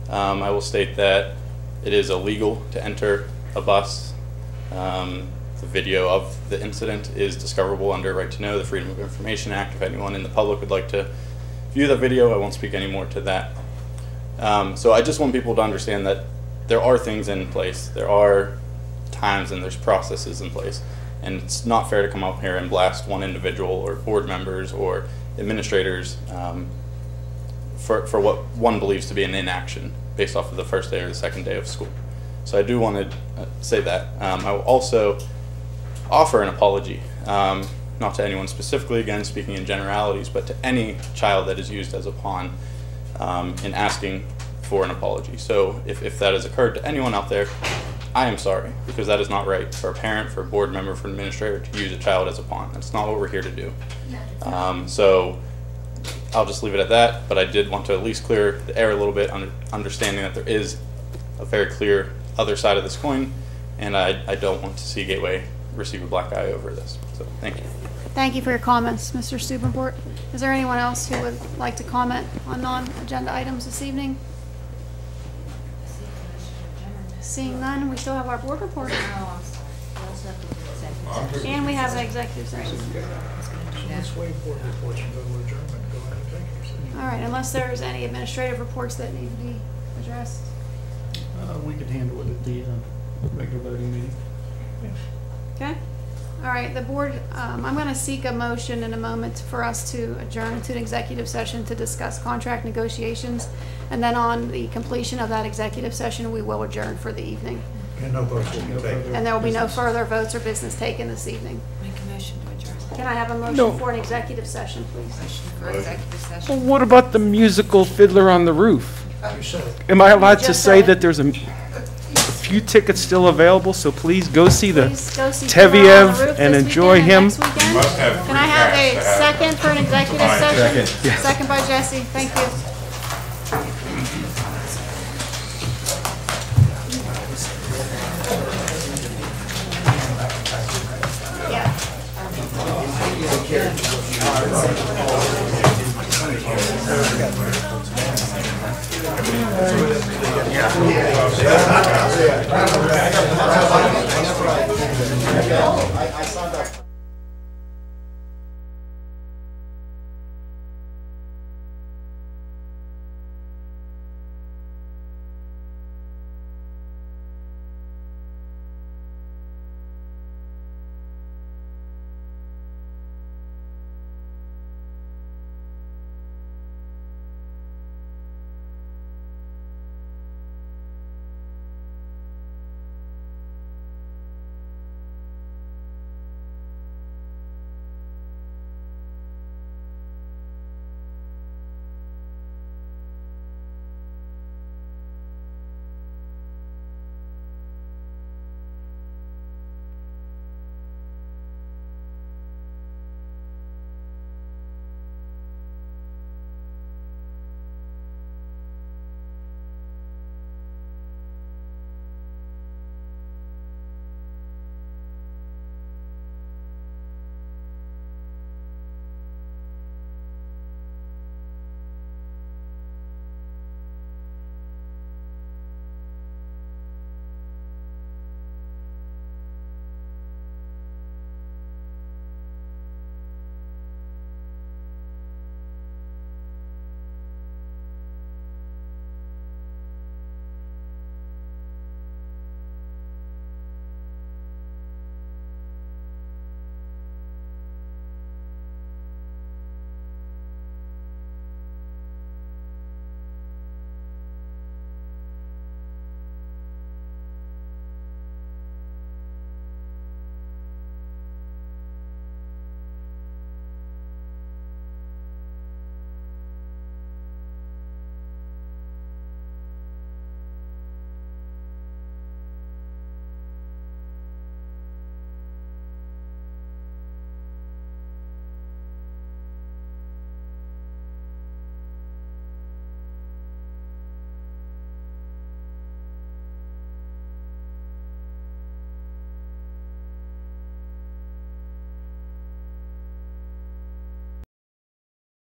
I will state that it is illegal to enter a bus. The video of the incident is discoverable under Right to Know, the Freedom of Information Act. If anyone in the public would like to view the video, I won't speak any more to that. So I just want people to understand that there are things in place. There are times and there's processes in place. And it's not fair to come up here and blast one individual or board members or administrators for what one believes to be an inaction based off of the first day or the second day of school. So I do want to say that. I will also offer an apology, not to anyone specifically, again speaking in generalities, but to any child that is used as a pawn in asking for an apology. So if that has occurred to anyone out there, I am sorry, because that is not right for a parent, for a board member, for an administrator to use a child as a pawn. That's not what we're here to do. So I'll just leave it at that, but I did want to at least clear the air a little bit, understanding that there is a very clear other side of this coin, and I don't want to see Gateway receive a black eye over this. So thank you. Thank you for your comments, Mr. Steubenport. Is there anyone else who would like to comment on non-agenda items this evening? Seeing none, we still have our board report. And we have an executive session. Let's wait for reports and go to adjournment. Go ahead and take your seat. All right, unless there's any administrative reports that need to be addressed. We could handle it at the regular voting meeting. Okay. All right, the board, I'm going to seek a motion in a moment for us to adjourn to an executive session to discuss contract negotiations. And then on the completion of that executive session, we will adjourn for the evening. And no votes will be taken. And there will be no further votes or business taken this evening. Make a motion to adjourn. Can I have a motion No. for an executive session, please? Motion for executive Well, session. what about the musical Fiddler on the Roof? You said it. Am I allowed to just say said it. that there's a few tickets still available, so please go see the Please go see Fiddler on the Tevyev Roof and this enjoy weekend and him. next weekend. Must have Can I have free a pass to have- second for an executive session? Yes. Second by Jesse, thank you. Yeah.